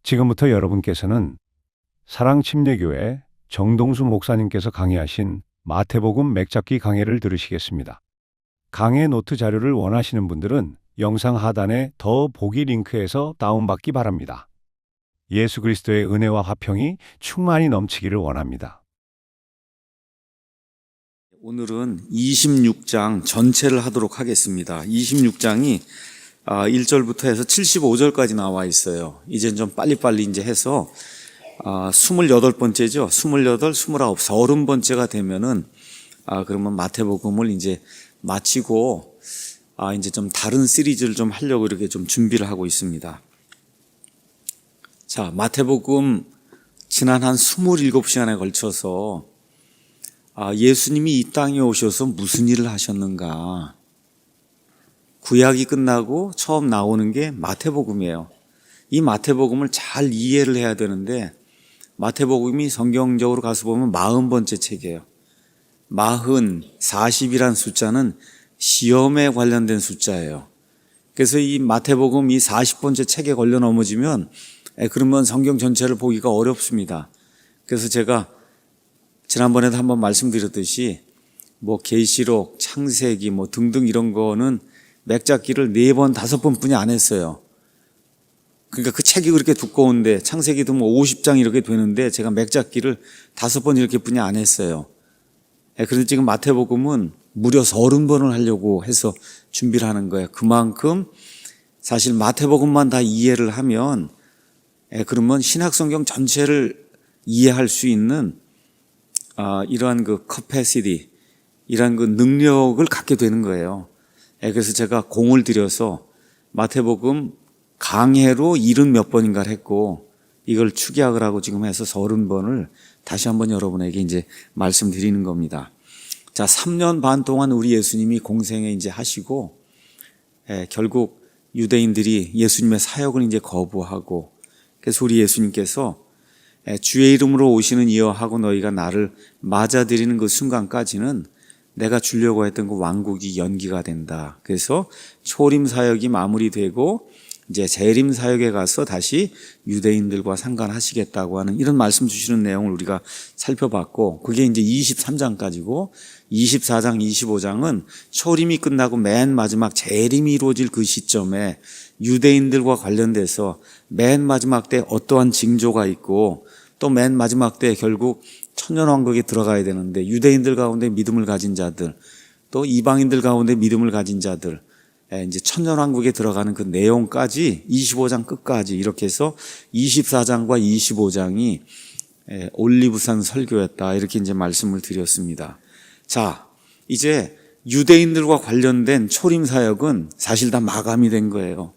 지금부터 여러분께서는 사랑침례교회 정동수 목사님께서 강의하신 마태복음 맥잡기 강해를 들으시겠습니다. 강해 노트 자료를 원하시는 분들은 영상 하단에 더 보기 링크에서 다운받기 바랍니다. 예수 그리스도의 은혜와 화평이 충만히 넘치기를 원합니다. 오늘은 26장 전체를 하도록 하겠습니다. 26장이 1절부터 해서 75절까지 나와 있어요. 이제 좀 빨리빨리 이제 해서 28번째죠. 28, 29, 30번째가 되면은 그러면 마태복음을 이제 마치고 이제 좀 다른 시리즈를 좀 하려고 이렇게 좀 준비를 하고 있습니다. 자, 마태복음 지난 한 27시간에 걸쳐서 예수님이 이 땅에 오셔서 무슨 일을 하셨는가? 구약이 끝나고 처음 나오는 게 마태복음이에요. 이 마태복음을 잘 이해를 해야 되는데 마태복음이 성경적으로 가서 보면 40번째 책이에요. 40이란 숫자는 시험에 관련된 숫자예요. 그래서 이 마태복음 이 40번째 책에 걸려 넘어지면 그러면 성경 전체를 보기가 어렵습니다. 그래서 제가 지난번에도 한번 말씀드렸듯이 계시록, 창세기 등등 이런 거는 맥잡기를 4번, 5번 뿐이 안 했어요. 그러니까 그 책이 그렇게 두꺼운데 창세기도 50장 이렇게 되는데 제가 맥잡기를 5번 이렇게 뿐이 안 했어요. 그런데 지금 마태복음은 무려 30번을 하려고 해서 준비를 하는 거예요. 그만큼 사실 마태복음만 다 이해를 하면 그러면 신약성경 전체를 이해할 수 있는 이러한 그 capacity, 이러한 그 능력을 갖게 되는 거예요. 그래서 제가 공을 들여서 마태복음 강해로 70몇 번인가를 했고 이걸 축약을 하고 지금 해서 30번을 다시 한번 여러분에게 이제 말씀드리는 겁니다. 자, 3년 반 동안 우리 예수님이 공생에 이제 하시고 결국 유대인들이 예수님의 사역을 이제 거부하고 그래서 우리 예수님께서 주의 이름으로 오시는 이여 하고 너희가 나를 맞아들이는 그 순간까지는 내가 주려고 했던 그 왕국이 연기가 된다. 그래서 초림 사역이 마무리되고 이제 재림 사역에 가서 다시 유대인들과 상관하시겠다고 하는 이런 말씀 주시는 내용을 우리가 살펴봤고 그게 이제 23장까지고 24장, 25장은 초림이 끝나고 맨 마지막 재림이 이루어질 그 시점에 유대인들과 관련돼서 맨 마지막 때 어떠한 징조가 있고 또 맨 마지막 때 결국 천년왕국에 들어가야 되는데 유대인들 가운데 믿음을 가진 자들 또 이방인들 가운데 믿음을 가진 자들 이제 천년왕국에 들어가는 그 내용까지 25장 끝까지 이렇게 해서 24장과 25장이 올리브산 설교였다 이렇게 이제 말씀을 드렸습니다. 자, 이제 유대인들과 관련된 초림 사역은 사실 다 마감이 된 거예요.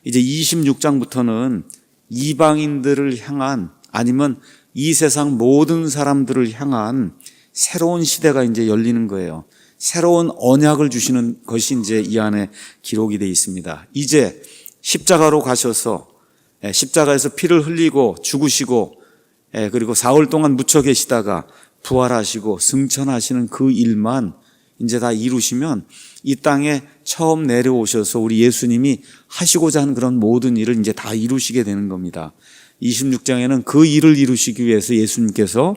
이제 26장부터는 이방인들을 향한 아니면 이 세상 모든 사람들을 향한 새로운 시대가 이제 열리는 거예요. 새로운 언약을 주시는 것이 이제 이 안에 기록이 되어 있습니다. 이제 십자가로 가셔서 십자가에서 피를 흘리고 죽으시고 그리고 사흘 동안 묻혀 계시다가 부활하시고 승천하시는 그 일만 이제 다 이루시면 이 땅에 처음 내려오셔서 우리 예수님이 하시고자 하는 그런 모든 일을 이제 다 이루시게 되는 겁니다. 26장에는 그 일을 이루시기 위해서 예수님께서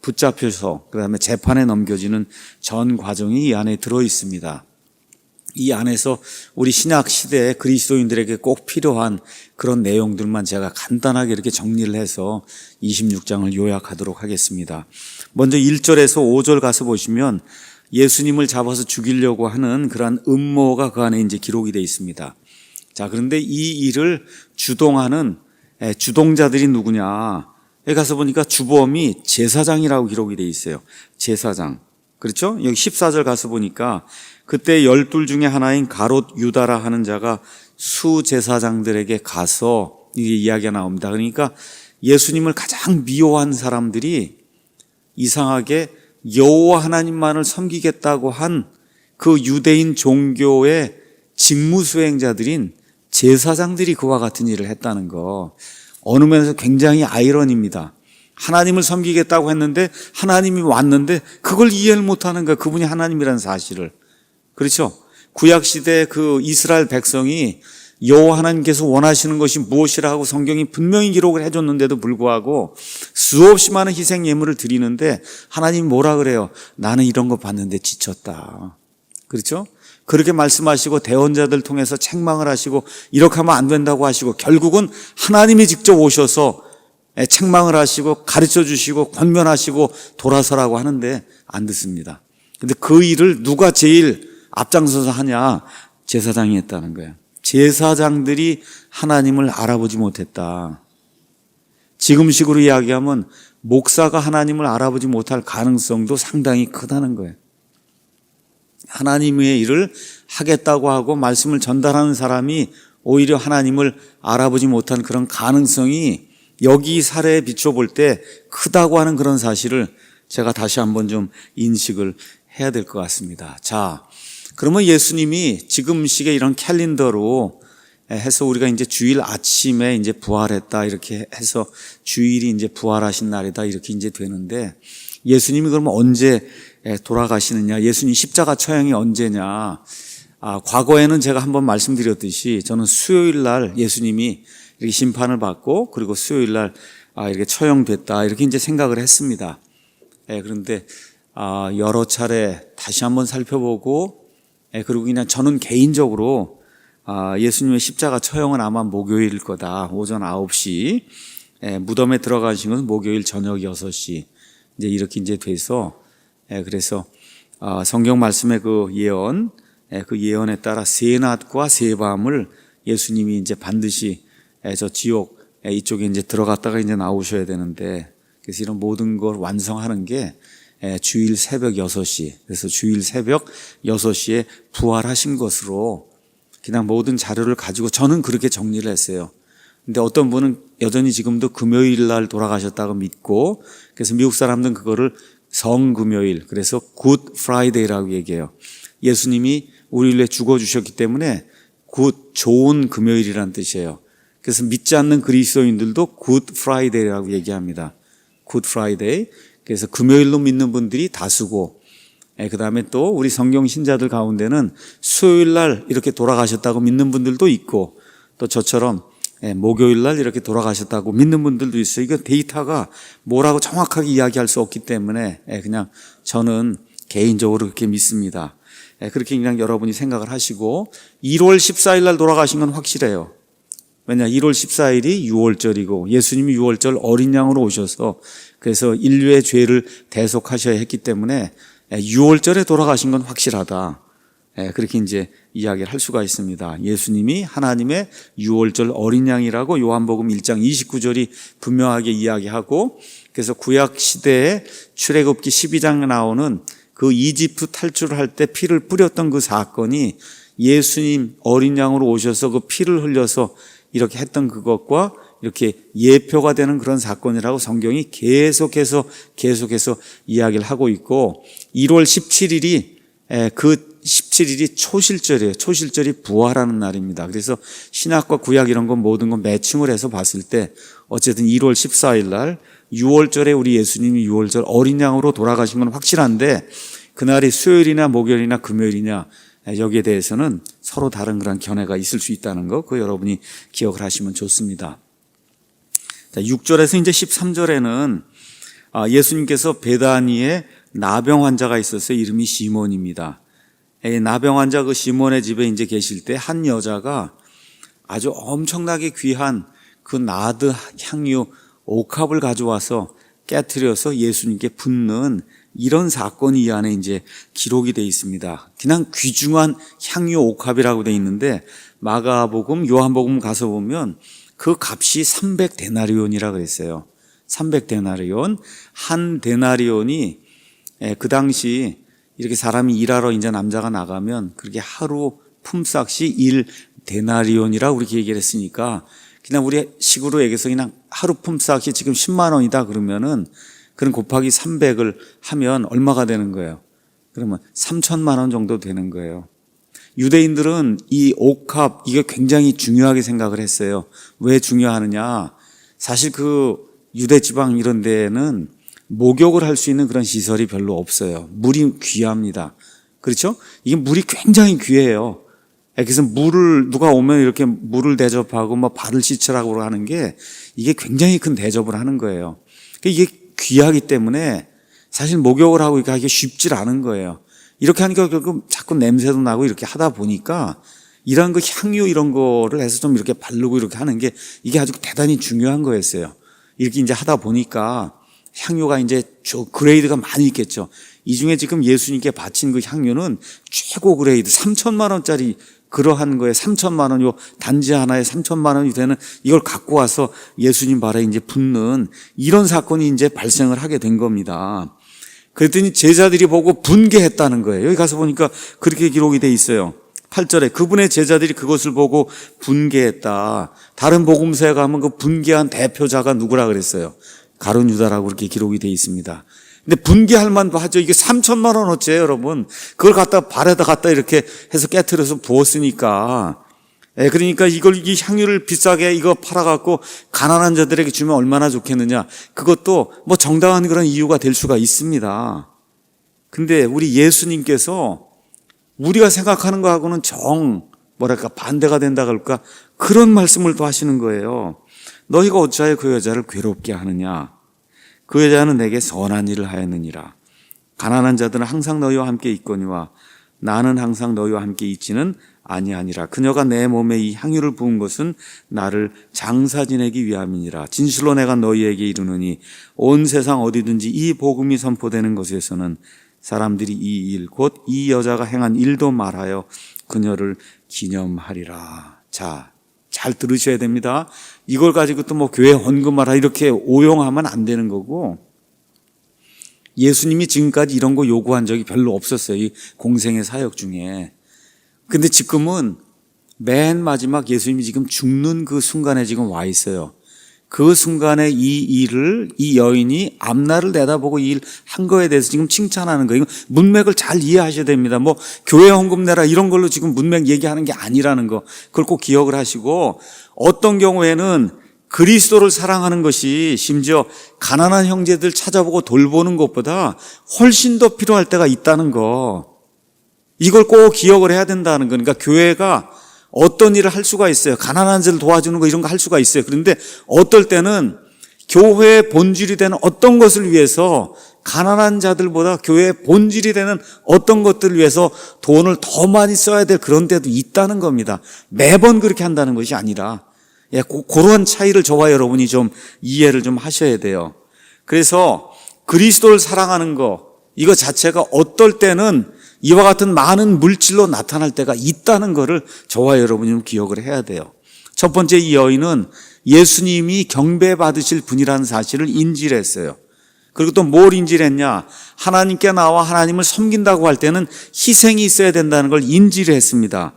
붙잡혀서 그다음에 재판에 넘겨지는 전 과정이 이 안에 들어 있습니다. 이 안에서 우리 신약 시대의 그리스도인들에게 꼭 필요한 그런 내용들만 제가 간단하게 이렇게 정리를 해서 26장을 요약하도록 하겠습니다. 먼저 1절에서 5절 가서 보시면 예수님을 잡아서 죽이려고 하는 그러한 음모가 그 안에 이제 기록이 되어 있습니다. 자, 그런데 이 일을 주동하는 주동자들이 누구냐? 여기 가서 보니까 주범이 제사장이라고 기록이 되어 있어요. 제사장. 그렇죠? 여기 14절 가서 보니까 그때 12 중에 하나인 가롯 유다라 하는 자가 수제사장들에게 가서 이게 이야기가 나옵니다. 그러니까 예수님을 가장 미워한 사람들이 이상하게 여호와 하나님만을 섬기겠다고 한 그 유대인 종교의 직무 수행자들인 제사장들이 그와 같은 일을 했다는 거. 어느 면에서 굉장히 아이러니입니다. 하나님을 섬기겠다고 했는데 하나님이 왔는데 그걸 이해를 못하는 거야. 그분이 하나님이라는 사실을. 그렇죠? 구약시대 그 이스라엘 백성이 여호와 하나님께서 원하시는 것이 무엇이라 하고 성경이 분명히 기록을 해줬는데도 불구하고 수없이 많은 희생 예물을 드리는데 하나님이 뭐라 그래요? 나는 이런 거 봤는데 지쳤다. 그렇죠? 그렇게 말씀하시고 대언자들 통해서 책망을 하시고 이렇게 하면 안 된다고 하시고 결국은 하나님이 직접 오셔서 책망을 하시고 가르쳐 주시고 권면하시고 돌아서라고 하는데 안 듣습니다. 근데 그 일을 누가 제일 앞장서서 하냐? 제사장이 했다는 거예요. 제사장들이 하나님을 알아보지 못했다. 지금식으로 이야기하면 목사가 하나님을 알아보지 못할 가능성도 상당히 크다는 거예요. 하나님의 일을 하겠다고 하고 말씀을 전달하는 사람이 오히려 하나님을 알아보지 못한 그런 가능성이 여기 사례에 비춰볼 때 크다고 하는 그런 사실을 제가 다시 한번 좀 인식을 해야 될 것 같습니다. 자, 그러면 예수님이 지금식의 이런 캘린더로 해서 우리가 이제 주일 아침에 이제 부활했다 이렇게 해서 주일이 이제 부활하신 날이다 이렇게 이제 되는데 예수님이 그러면 언제 돌아가시느냐? 예수님 십자가 처형이 언제냐? 과거에는 제가 한번 말씀드렸듯이 저는 수요일 날 예수님이 이렇게 심판을 받고 그리고 수요일 날 이렇게 처형됐다 이렇게 이제 생각을 했습니다. 그런데 여러 차례 다시 한번 살펴보고 그리고 그냥 저는 개인적으로 예수님의 십자가 처형은 아마 목요일일 거다. 오전 9시 무덤에 들어가신 것은 목요일 저녁 6시 이제 이렇게 이제 돼서 그래서 성경 말씀의 그 예언에 따라 새 낮과 새 밤을 예수님이 이제 반드시 저 지옥 이쪽에 이제 들어갔다가 이제 나오셔야 되는데 그래서 이런 모든 걸 완성하는 게 주일 새벽 6시 그래서 주일 새벽 6시에 부활하신 것으로 그냥 모든 자료를 가지고 저는 그렇게 정리를 했어요. 근데 어떤 분은 여전히 지금도 금요일 날 돌아가셨다고 믿고 그래서 미국 사람들은 그거를 성금요일 그래서 굿 프라이데이라고 얘기해요. 예수님이 우리를 위해 죽어주셨기 때문에 굿 좋은 금요일이라는 뜻이에요. 그래서 믿지 않는 그리스도인들도 굿 프라이데이라고 얘기합니다. 굿 프라이데이 그래서 금요일로 믿는 분들이 다수고 그 다음에 또 우리 성경 신자들 가운데는 수요일 날 이렇게 돌아가셨다고 믿는 분들도 있고 또 저처럼 목요일 날 이렇게 돌아가셨다고 믿는 분들도 있어요. 이거 데이터가 뭐라고 정확하게 이야기할 수 없기 때문에 그냥 저는 개인적으로 그렇게 믿습니다. 그렇게 그냥 여러분이 생각을 하시고 1월 14일 날 돌아가신 건 확실해요. 왜냐 1월 14일이 6월절이고 예수님이 6월절 어린 양으로 오셔서 그래서 인류의 죄를 대속하셔야 했기 때문에 6월절에 돌아가신 건 확실하다. 그렇게 이제 이야기를 할 수가 있습니다. 예수님이 하나님의 6월절 어린 양이라고 요한복음 1장 29절이 분명하게 이야기하고 그래서 구약 시대에 출애굽기 12장에 나오는 그 이집트 탈출을 할 때 피를 뿌렸던 그 사건이 예수님 어린 양으로 오셔서 그 피를 흘려서 이렇게 했던 그것과 이렇게 예표가 되는 그런 사건이라고 성경이 계속해서 이야기를 하고 있고 1월 17일이 그 17일이 초실절이에요. 초실절이 부활하는 날입니다. 그래서 신약과 구약 이런 건 모든 건 매칭을 해서 봤을 때 어쨌든 1월 14일 날 6월절에 우리 예수님이 6월절 어린 양으로 돌아가신 건 확실한데 그날이 수요일이나 목요일이나 금요일이냐 여기에 대해서는 서로 다른 그런 견해가 있을 수 있다는 거 그거 여러분이 기억을 하시면 좋습니다. 자, 6절에서 이제 13절에는 예수님께서 베다니에 나병 환자가 있었어요. 이름이 시몬입니다. 나병 환자 그 시몬의 집에 이제 계실 때 한 여자가 아주 엄청나게 귀한 그 나드 향유 옥합을 가져와서 깨트려서 예수님께 붓는 이런 사건이 이 안에 이제 기록이 되어 있습니다. 그냥 귀중한 향유 옥합이라고 되어 있는데 마가복음, 요한복음 가서 보면 그 값이 300데나리온이라 그랬어요. 300데나리온. 한 데나리온이 그 당시 이렇게 사람이 일하러 이제 남자가 나가면 그렇게 하루 품삯이 1데나리온이라고 그렇게 얘기를 했으니까 그냥 우리 식으로 얘기해서 그냥 하루 품삯이 지금 10만 원이다 그러면은 그럼 곱하기 300을 하면 얼마가 되는 거예요? 그러면 3천만 원 정도 되는 거예요. 유대인들은 이 옥합 이게 굉장히 중요하게 생각을 했어요. 왜 중요하느냐? 사실 그 유대 지방 이런 데는 목욕을 할 수 있는 그런 시설이 별로 없어요. 물이 귀합니다. 그렇죠? 이게 물이 굉장히 귀해요. 그래서 누가 오면 이렇게 물을 대접하고 뭐 발을 씻으라고 하는 게 이게 굉장히 큰 대접을 하는 거예요. 이게 귀하기 때문에 사실 목욕을 하고 이렇게 하기 쉽지 않은 거예요. 이렇게 하니까 결국 자꾸 냄새도 나고 이렇게 하다 보니까 이런 그 향유 이런 거를 해서 좀 이렇게 바르고 이렇게 하는 게 이게 아주 대단히 중요한 거였어요. 이렇게 이제 하다 보니까 향유가 이제 그레이드가 많이 있겠죠. 이 중에 지금 예수님께 바친 그 향유는 최고 그레이드 3천만 원짜리 그러한 거에 3천만 원, 요 단지 하나에 3천만 원이 되는 이걸 갖고 와서 예수님 발에 이제 붓는 이런 사건이 이제 발생을 하게 된 겁니다. 그랬더니 제자들이 보고 분개했다는 거예요. 여기 가서 보니까 그렇게 기록이 돼 있어요. 8절에 그분의 제자들이 그것을 보고 분개했다. 다른 복음서에 가면 그 분개한 대표자가 누구라 그랬어요? 가룟 유다라고 그렇게 기록이 돼 있습니다. 근데 분개할 만도 하죠. 이게 3천만 원어치예요, 여러분. 그걸 발에다 갖다 이렇게 해서 깨트려서 부었으니까. 그러니까 이 향유를 비싸게 이거 팔아갖고 가난한 자들에게 주면 얼마나 좋겠느냐. 그것도 뭐 정당한 그런 이유가 될 수가 있습니다. 근데 우리 예수님께서 우리가 생각하는 거하고는 반대가 된다 그럴까? 그런 말씀을 또 하시는 거예요. 너희가 어찌하여 그 여자를 괴롭게 하느냐? 그 여자는 내게 선한 일을 하였느니라. 가난한 자들은 항상 너희와 함께 있거니와 나는 항상 너희와 함께 있지는 아니하니라. 그녀가 내 몸에 이 향유를 부은 것은 나를 장사 지내기 위함이니라. 진실로 내가 너희에게 이르노니 온 세상 어디든지 이 복음이 선포되는 곳에서는 사람들이 이 일 곧 이 여자가 행한 일도 말하여 그녀를 기념하리라. 자, 잘 들으셔야 됩니다. 이걸 가지고 또 뭐 교회 헌금하라 이렇게 오용하면 안 되는 거고, 예수님이 지금까지 이런 거 요구한 적이 별로 없었어요. 이 공생의 사역 중에. 근데 지금은 맨 마지막 예수님이 지금 죽는 그 순간에 지금 와 있어요. 그 순간에 이 여인이 앞날을 내다보고 이 일 한 거에 대해서 지금 칭찬하는 거예요. 문맥을 잘 이해하셔야 됩니다. 뭐 교회 헌금 내라 이런 걸로 지금 문맥 얘기하는 게 아니라는 거. 그걸 꼭 기억을 하시고, 어떤 경우에는 그리스도를 사랑하는 것이 심지어 가난한 형제들 찾아보고 돌보는 것보다 훨씬 더 필요할 때가 있다는 거. 이걸 꼭 기억을 해야 된다는 거. 그러니까 교회가 어떤 일을 할 수가 있어요. 가난한 자를 도와주는 거 이런 거 할 수가 있어요. 그런데 어떨 때는 교회의 본질이 되는 어떤 것을 위해서, 가난한 자들보다 교회의 본질이 되는 어떤 것들을 위해서 돈을 더 많이 써야 될 그런 때도 있다는 겁니다. 매번 그렇게 한다는 것이 아니라, 그런 차이를 저와 여러분이 좀 이해를 좀 하셔야 돼요. 그래서 그리스도를 사랑하는 거, 이거 자체가 어떨 때는 이와 같은 많은 물질로 나타날 때가 있다는 것을 저와 여러분이 좀 기억을 해야 돼요. 첫 번째, 이 여인은 예수님이 경배받으실 분이라는 사실을 인지를 했어요. 그리고 또 뭘 인지를 했냐? 하나님께 나와 하나님을 섬긴다고 할 때는 희생이 있어야 된다는 걸 인지를 했습니다.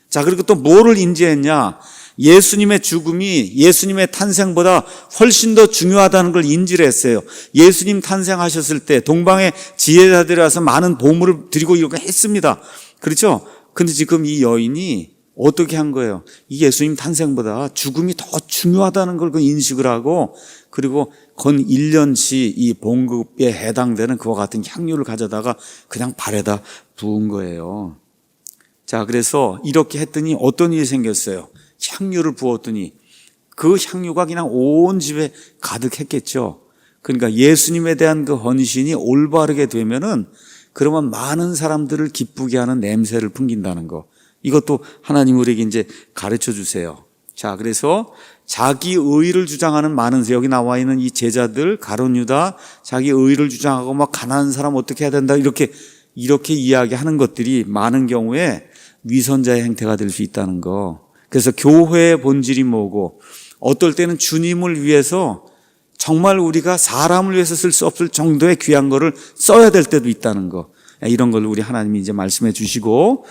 자, 그리고 또 뭐를 인지했냐? 예수님의 죽음이 예수님의 탄생보다 훨씬 더 중요하다는 걸 인지를 했어요. 예수님 탄생하셨을 때 동방의 지혜자들이 와서 많은 보물을 드리고 이렇게 했습니다. 그렇죠? 근데 지금 이 여인이 어떻게 한 거예요? 이 예수님 탄생보다 죽음이 더 중요하다는 걸 인식을 하고, 그리고 건 1년치 이 봉급에 해당되는 그와 같은 향유를 가져다가 그냥 발에다 부은 거예요. 자, 그래서 이렇게 했더니 어떤 일이 생겼어요? 향유를 부었더니 그 향유가 그냥 온 집에 가득했겠죠. 그러니까 예수님에 대한 그 헌신이 올바르게 되면은 그러면 많은 사람들을 기쁘게 하는 냄새를 풍긴다는 거. 이것도 하나님 우리에게 이제 가르쳐 주세요. 자, 그래서 자기 의의를 주장하는 많은, 여기 나와 있는 이 제자들, 가룟 유다, 자기 의의를 주장하고 막 가난한 사람 어떻게 해야 된다 이렇게 이야기하는 것들이 많은 경우에 위선자의 행태가 될 수 있다는 거. 그래서 교회의 본질이 뭐고, 어떨 때는 주님을 위해서 정말 우리가 사람을 위해서 쓸 수 없을 정도의 귀한 거를 써야 될 때도 있다는 거. 이런 걸 우리 하나님이 이제 말씀해 주시고,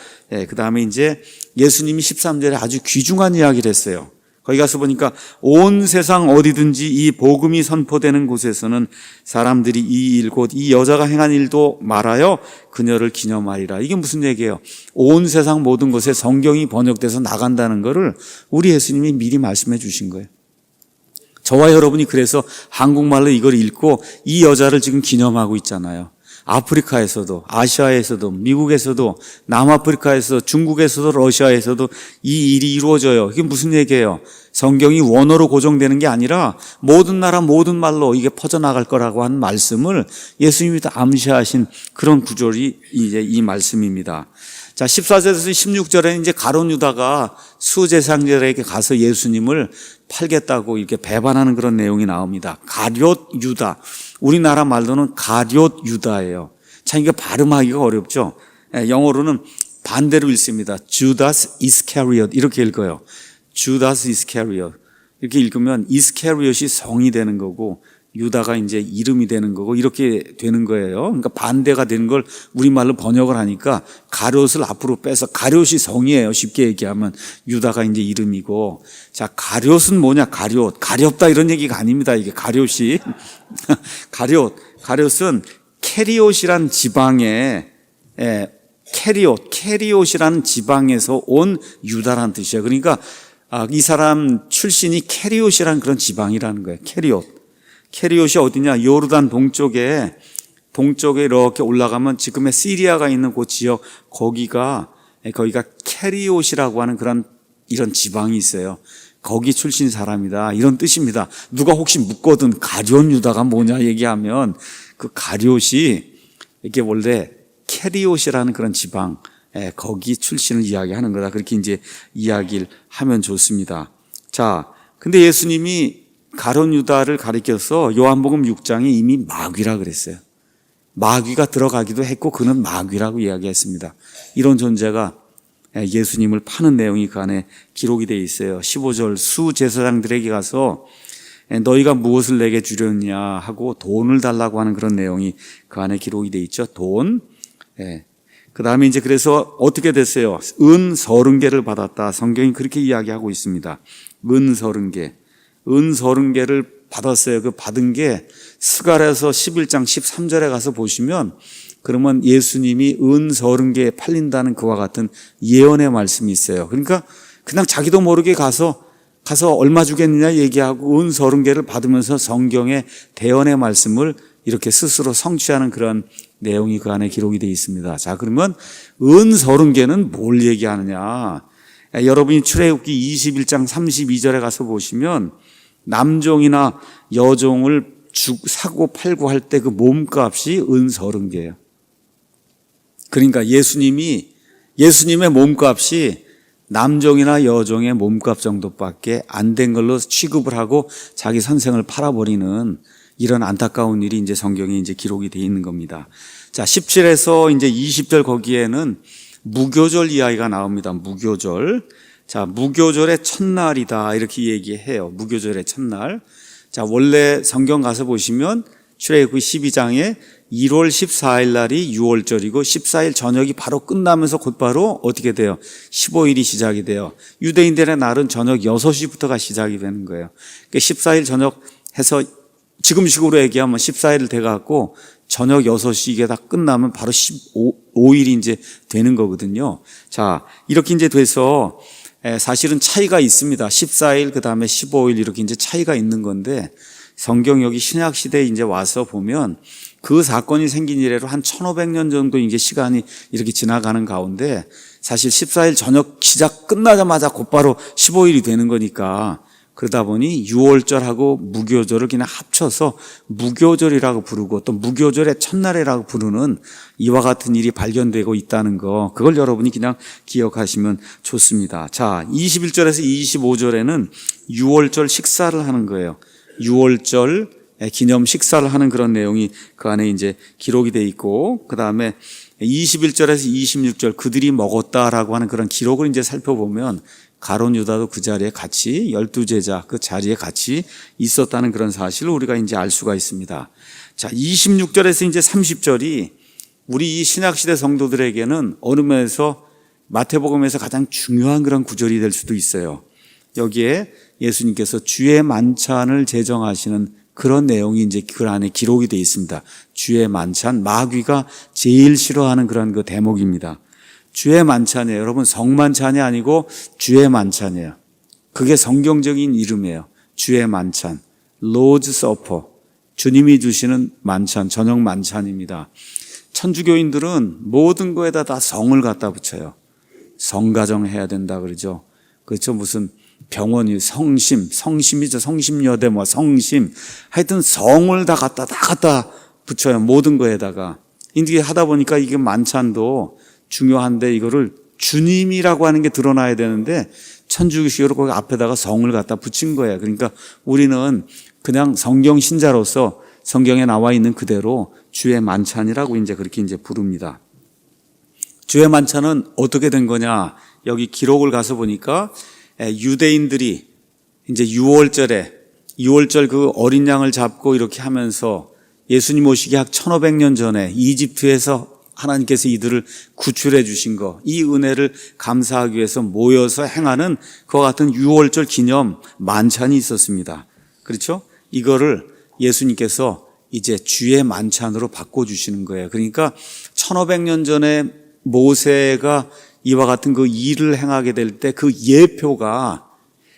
그 다음에 이제 예수님이 13절에 아주 귀중한 이야기를 했어요. 거기 가서 보니까 온 세상 어디든지 이 복음이 선포되는 곳에서는 사람들이 이 일 곧 이 여자가 행한 일도 말하여 그녀를 기념하리라. 이게 무슨 얘기예요? 온 세상 모든 곳에 성경이 번역돼서 나간다는 거를 우리 예수님이 미리 말씀해 주신 거예요. 저와 여러분이 그래서 한국말로 이걸 읽고 이 여자를 지금 기념하고 있잖아요. 아프리카에서도, 아시아에서도, 미국에서도, 남아프리카에서도, 중국에서도, 러시아에서도 이 일이 이루어져요. 이게 무슨 얘기예요? 성경이 원어로 고정되는 게 아니라 모든 나라 모든 말로 이게 퍼져나갈 거라고 한 말씀을 예수님이 다 암시하신 그런 구절이 이제 이 말씀입니다. 자, 14절에서 16절에는 이제 가룟 유다가 수제사장들에게 가서 예수님을 팔겠다고 이렇게 배반하는 그런 내용이 나옵니다. 가룟 유다. 우리나라 말로는 가룟 유다예요. 참 이게 발음하기가 어렵죠. 영어로는 반대로 읽습니다. 주다스 이스카리엇 이렇게 읽어요. 주다스 이스카리엇. 이렇게 읽으면 이스카리엇이 성이 되는 거고 유다가 이제 이름이 되는 거고 이렇게 되는 거예요. 그러니까 반대가 되는 걸 우리말로 번역을 하니까 가룟을 앞으로 빼서 가룟이 성이에요. 쉽게 얘기하면 유다가 이제 이름이고. 자, 가룟은 뭐냐? 가렵다 이런 얘기가 아닙니다. 이게 가룟이. 가룟은 캐리옷이란 지방에 캐리옷이라는 지방에서 온 유다라는 뜻이에요. 그러니까 이 사람 출신이 캐리옷이라는 그런 지방이라는 거예요. 캐리옷이 어디냐? 요르단 동쪽에 이렇게 올라가면 지금의 시리아가 있는 그 지역 거기가 캐리옷이라고 하는 이런 지방이 있어요. 거기 출신 사람이다 이런 뜻입니다. 누가 혹시 묻거든 가룟 유다가 뭐냐 얘기하면 그 가룟이 이게 원래 캐리옷이라는 그런 지방 거기 출신을 이야기하는 거다. 그렇게 이제 이야기를 하면 좋습니다. 자, 근데 예수님이 가룟 유다를 가리켜서 요한복음 6장에 이미 마귀라 그랬어요. 마귀가 들어가기도 했고 그는 마귀라고 이야기했습니다. 이런 존재가 예수님을 파는 내용이 그 안에 기록이 되어 있어요. 15절 수제사장들에게 가서 너희가 무엇을 내게 주려느냐 하고 돈을 달라고 하는 그런 내용이 그 안에 기록이 되어 있죠. 돈. 그 다음에 이제 그래서 어떻게 됐어요? 은 30개를 받았다. 성경이 그렇게 이야기하고 있습니다. 은 30개. 은 30개를 받았어요. 그 받은 게 스가랴서 11장 13절에 가서 보시면 그러면 예수님이 은 30개에 팔린다는 그와 같은 예언의 말씀이 있어요. 그러니까 그냥 자기도 모르게 가서 얼마 주겠느냐 얘기하고 은 30개를 받으면서 성경의 대언의 말씀을 이렇게 스스로 성취하는 그런 내용이 그 안에 기록이 되어 있습니다. 자, 그러면 은 30개는 뭘 얘기하느냐? 여러분이 출애굽기 21장 32절에 가서 보시면 남종이나 여종을 사고 팔고 할 때 그 몸값이 은 30개예요. 그러니까 예수님의 몸값이 남종이나 여종의 몸값 정도밖에 안 된 걸로 취급을 하고 자기 선생을 팔아버리는 이런 안타까운 일이 이제 성경에 이제 기록이 되어 있는 겁니다. 자, 17에서 이제 20절 거기에는 무교절 이야기가 나옵니다. 무교절. 자, 무교절의 첫날이다. 이렇게 얘기해요. 무교절의 첫날. 자, 원래 성경 가서 보시면 출애굽기 12장에 1월 14일 날이 6월절이고 14일 저녁이 바로 끝나면서 곧바로 어떻게 돼요? 15일이 시작이 돼요. 유대인들의 날은 저녁 6시부터가 시작이 되는 거예요. 그러니까 14일 저녁 해서 지금식으로 얘기하면 14일 돼갖고 저녁 6시 이게 다 끝나면 바로 15일이 이제 되는 거거든요. 자, 이렇게 이제 돼서 사실은 차이가 있습니다. 14일, 그 다음에 15일 이렇게 이제 차이가 있는 건데 성경 여기 신약 시대에 이제 와서 보면 그 사건이 생긴 이래로 한 1500년 정도 이제 시간이 이렇게 지나가는 가운데 사실 14일 저녁 시작 끝나자마자 곧바로 15일이 되는 거니까 그러다 보니 6월절하고 무교절을 그냥 합쳐서 무교절이라고 부르고 또 무교절의 첫날이라고 부르는 이와 같은 일이 발견되고 있다는 거, 그걸 여러분이 그냥 기억하시면 좋습니다. 자, 21절에서 25절에는 6월절 식사를 하는 거예요. 6월절 기념 식사를 하는 그런 내용이 그 안에 이제 기록이 돼 있고, 그 다음에 21절에서 26절 그들이 먹었다라고 하는 그런 기록을 이제 살펴보면 가룟 유다도 그 자리에 같이 12제자 그 자리에 같이 있었다는 그런 사실을 우리가 이제 알 수가 있습니다. 자, 26절에서 이제 30절이 우리 이 신약시대 성도들에게는 어느 면에서 마태복음에서 가장 중요한 그런 구절이 될 수도 있어요. 여기에 예수님께서 주의 만찬을 제정하시는 그런 내용이 이제 그 안에 기록이 되어 있습니다. 주의 만찬, 마귀가 제일 싫어하는 그런 그 대목입니다. 주의 만찬이에요. 여러분, 성만찬이 아니고 주의 만찬이에요. 그게 성경적인 이름이에요. 주의 만찬, Lord's Supper, 주님이 주시는 만찬, 저녁 만찬입니다. 천주교인들은 모든 거에다 다 성을 갖다 붙여요. 성가정 해야 된다 그러죠. 그렇죠. 무슨 병원이 성심이죠. 성심여대 성심. 하여튼 성을 다 갖다 붙여요. 모든 거에다가. 이게 하다 보니까 이게 만찬도 중요한데 이거를 주님이라고 하는 게 드러나야 되는데 천주교식으로 거기 앞에다가 성을 갖다 붙인 거예요. 그러니까 우리는 그냥 성경 신자로서 성경에 나와 있는 그대로 주의 만찬이라고 이제 그렇게 이제 부릅니다. 주의 만찬은 어떻게 된 거냐? 여기 기록을 가서 보니까 유대인들이 이제 6월절 그 어린 양을 잡고 이렇게 하면서 예수님 오시기 약 1500년 전에 이집트에서 하나님께서 이들을 구출해 주신 거, 이 은혜를 감사하기 위해서 모여서 행하는 그와 같은 6월절 기념 만찬이 있었습니다. 그렇죠? 이거를 예수님께서 이제 주의 만찬으로 바꿔주시는 거예요. 그러니까 1500년 전에 모세가 이와 같은 그 일을 행하게 될 때 그 예표가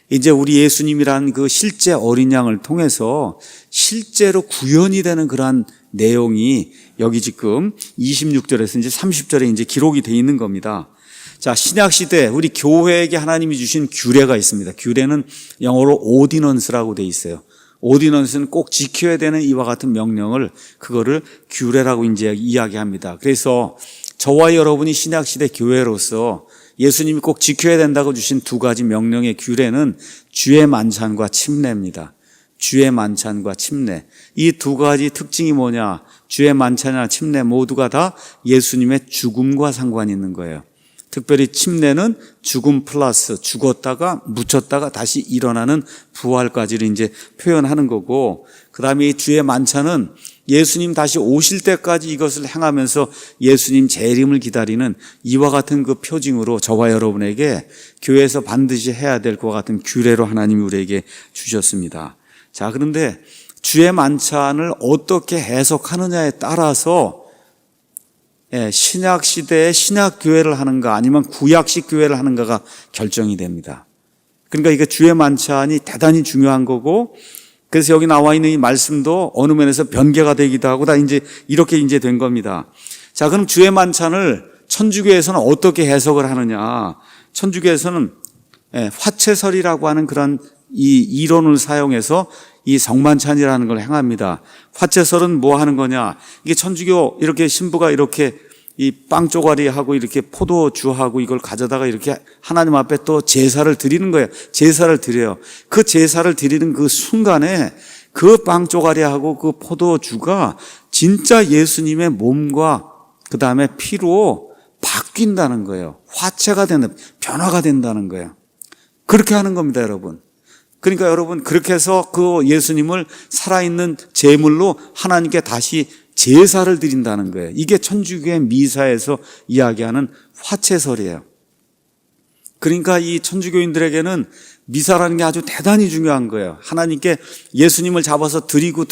이제 우리 예수님이란 그 실제 어린 양을 통해서 실제로 구현이 되는 그러한 내용이 여기 지금 26절에서 이제 30절에 이제 기록이 되어 있는 겁니다. 자, 신약 시대 우리 교회에게 하나님이 주신 규례가 있습니다. 규례는 영어로 오디넌스라고 되어 있어요. 오디넌스는 꼭 지켜야 되는 이와 같은 명령을 그거를 규례라고 이제 이야기합니다. 그래서 저와 여러분이 신약 시대 교회로서 예수님이 꼭 지켜야 된다고 주신 두 가지 명령의 규례는 주의 만찬과 침례입니다. 주의 만찬과 침례. 이 두 가지 특징이 뭐냐? 주의 만찬이나 침례 모두가 다 예수님의 죽음과 상관이 있는 거예요. 특별히 침례는 죽음 플러스 죽었다가 묻혔다가 다시 일어나는 부활까지를 이제 표현하는 거고, 그 다음에 이 주의 만찬은 예수님 다시 오실 때까지 이것을 행하면서 예수님 재림을 기다리는 이와 같은 그 표징으로 저와 여러분에게 교회에서 반드시 해야 될 것과 같은 규례로 하나님이 우리에게 주셨습니다. 자, 그런데 주의 만찬을 어떻게 해석하느냐에 따라서 신약 시대에 신약 교회를 하는가 아니면 구약식 교회를 하는가가 결정이 됩니다. 그러니까 이게 주의 만찬이 대단히 중요한 거고, 그래서 여기 나와 있는 이 말씀도 어느 면에서 변개가 되기도 하고 다 이제 이렇게 이제 된 겁니다. 자, 그럼 주의 만찬을 천주교에서는 어떻게 해석을 하느냐? 천주교에서는 화채설이라고 하는 그런 이 이론을 사용해서 이 성만찬이라는 걸 행합니다. 화채설은 뭐 하는 거냐? 이게 천주교 이렇게 신부가 이렇게 이 빵 쪼가리하고 이렇게 포도주하고 이걸 가져다가 이렇게 하나님 앞에 또 제사를 드리는 거예요. 제사를 드려요. 그 제사를 드리는 그 순간에 그 빵 쪼가리하고 그 포도주가 진짜 예수님의 몸과 그 다음에 피로 바뀐다는 거예요. 화채가 된다, 변화가 된다는 거예요. 그렇게 하는 겁니다, 여러분. 그러니까 여러분, 그렇게 해서 그 예수님을 살아있는 제물로 하나님께 다시 제사를 드린다는 거예요. 이게 천주교의 미사에서 이야기하는 화채설이에요. 그러니까 이 천주교인들에게는 미사라는 게 아주 대단히 중요한 거예요. 하나님께 예수님을 잡아서 드리고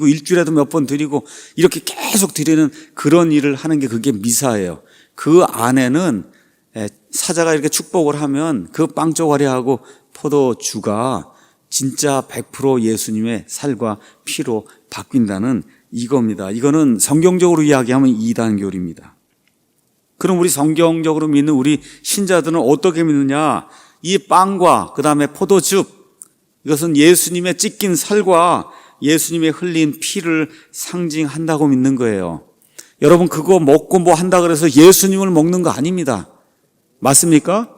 일주일에도 몇 번 드리고 이렇게 계속 드리는 그런 일을 하는 게 그게 미사예요. 그 안에는 사자가 이렇게 축복을 하면 그 빵조가리하고 포도주가 진짜 100% 예수님의 살과 피로 바뀐다는 이겁니다. 이거는 성경적으로 이야기하면 이단교리입니다. 그럼 우리 성경적으로 믿는 우리 신자들은 어떻게 믿느냐? 이 빵과 그 다음에 포도즙, 이것은 예수님의 찢긴 살과 예수님의 흘린 피를 상징한다고 믿는 거예요. 여러분, 그거 먹고 뭐 한다 그래서 예수님을 먹는 거 아닙니다. 맞습니까?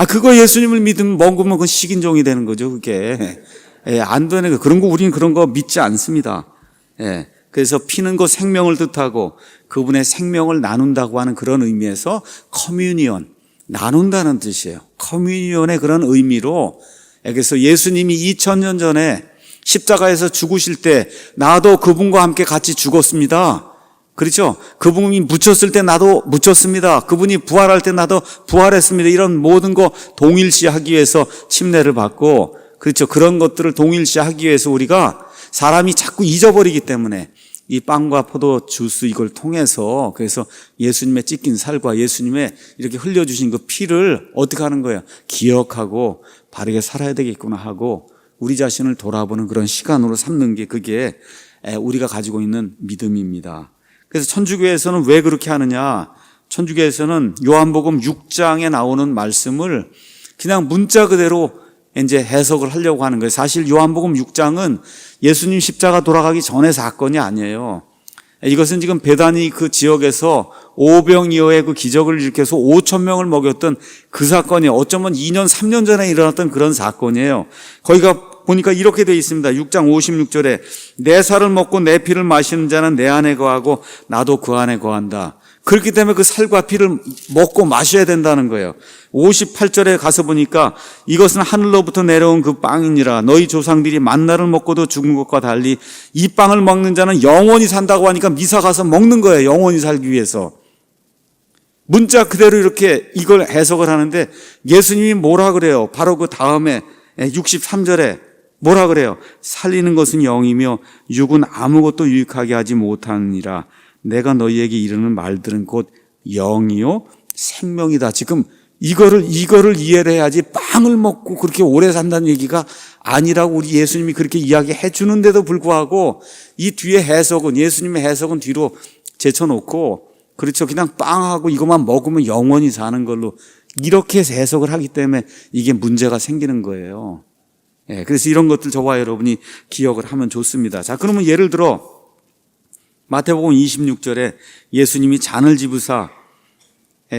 그거 예수님을 믿으면 먹으면 그건 식인종이 되는 거죠, 그게. 안 되는 거. 그런 거, 우리는 그런 거 믿지 않습니다. 그래서 피는 거 생명을 뜻하고 그분의 생명을 나눈다고 하는 그런 의미에서 커뮤니언, 나눈다는 뜻이에요. 커뮤니언의 그런 의미로, 그래서 예수님이 2000년 전에 십자가에서 죽으실 때 나도 그분과 함께 같이 죽었습니다. 그렇죠? 그분이 묻혔을 때 나도 묻혔습니다. 그분이 부활할 때 나도 부활했습니다. 이런 모든 거 동일시하기 위해서 침례를 받고, 그렇죠? 그런 것들을 동일시하기 위해서 우리가 사람이 자꾸 잊어버리기 때문에 이 빵과 포도 주스 이걸 통해서, 그래서 예수님의 찢긴 살과 예수님의 이렇게 흘려주신 그 피를 어떻게 하는 거예요? 기억하고 바르게 살아야 되겠구나 하고 우리 자신을 돌아보는 그런 시간으로 삼는 게 그게 우리가 가지고 있는 믿음입니다. 그래서 천주교에서는 왜 그렇게 하느냐? 천주교에서는 요한복음 6장에 나오는 말씀을 그냥 문자 그대로 이제 해석을 하려고 하는 거예요. 사실 요한복음 6장은 예수님 십자가 돌아가기 전의 사건이 아니에요. 이것은 지금 베다니 그 지역에서 오병이어의 그 기적을 일으켜서 5천 명을 먹였던 그 사건이 어쩌면 2년, 3년 전에 일어났던 그런 사건이에요. 거기가 보니까 이렇게 되어 있습니다. 6장 56절에 내 살을 먹고 내 피를 마시는 자는 내 안에 거하고 나도 그 안에 거한다. 그렇기 때문에 그 살과 피를 먹고 마셔야 된다는 거예요. 58절에 가서 보니까 이것은 하늘로부터 내려온 그 빵이니라. 너희 조상들이 만나를 먹고도 죽은 것과 달리 이 빵을 먹는 자는 영원히 산다고 하니까 미사 가서 먹는 거예요. 영원히 살기 위해서. 문자 그대로 이렇게 이걸 해석을 하는데 예수님이 뭐라 그래요? 바로 그 다음에 63절에 뭐라 그래요? 살리는 것은 영이며 육은 아무것도 유익하게 하지 못하느니라. 내가 너희에게 이르는 말들은 곧 영이요 생명이다. 지금 이거를 이해를 해야지 빵을 먹고 그렇게 오래 산다는 얘기가 아니라고 우리 예수님이 그렇게 이야기해 주는데도 불구하고 이 뒤에 해석은 예수님의 해석은 뒤로 제쳐놓고 그렇죠. 그냥 빵하고 이것만 먹으면 영원히 사는 걸로 이렇게 해석을 하기 때문에 이게 문제가 생기는 거예요. 그래서 이런 것들 저와 여러분이 기억을 하면 좋습니다. 자, 그러면 예를 들어 마태복음 26절에 예수님이 잔을 집으사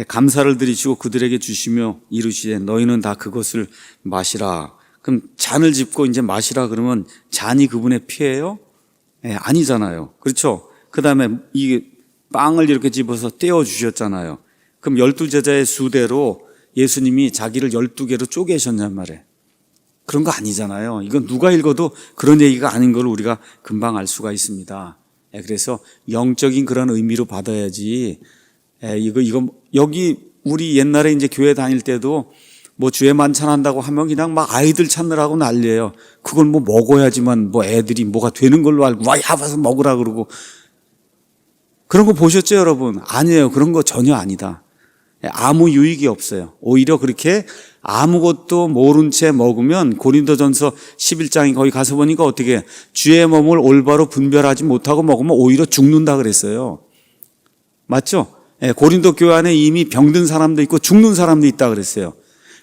감사를 드리시고 그들에게 주시며 이르시되 너희는 다 그것을 마시라. 그럼 잔을 짚고 이제 마시라 그러면 잔이 그분의 피예요? 아니잖아요. 그렇죠? 그 다음에 이 빵을 이렇게 집어서 떼어 주셨잖아요. 그럼 12제자의 수대로 예수님이 자기를 12개로 쪼개셨냔 말이에요. 그런 거 아니잖아요. 이건 누가 읽어도 그런 얘기가 아닌 걸 우리가 금방 알 수가 있습니다. 그래서 영적인 그런 의미로 받아야지. 이거 여기 우리 옛날에 이제 교회 다닐 때도 뭐 주에 만찬한다고 하면 그냥 막 아이들 찾느라고 난리예요. 그걸 뭐 먹어야지만 뭐 애들이 뭐가 되는 걸로 알고 와 와서 먹으라 그러고 그런 거 보셨죠, 여러분? 아니에요. 그런 거 전혀 아니다. 아무 유익이 없어요. 오히려 그렇게 아무것도 모른 채 먹으면 고린도전서 11장에 거기 가서 보니까 어떻게 주의 몸을 올바로 분별하지 못하고 먹으면 오히려 죽는다 그랬어요. 맞죠? 고린도 교회 안에 이미 병든 사람도 있고 죽는 사람도 있다 그랬어요.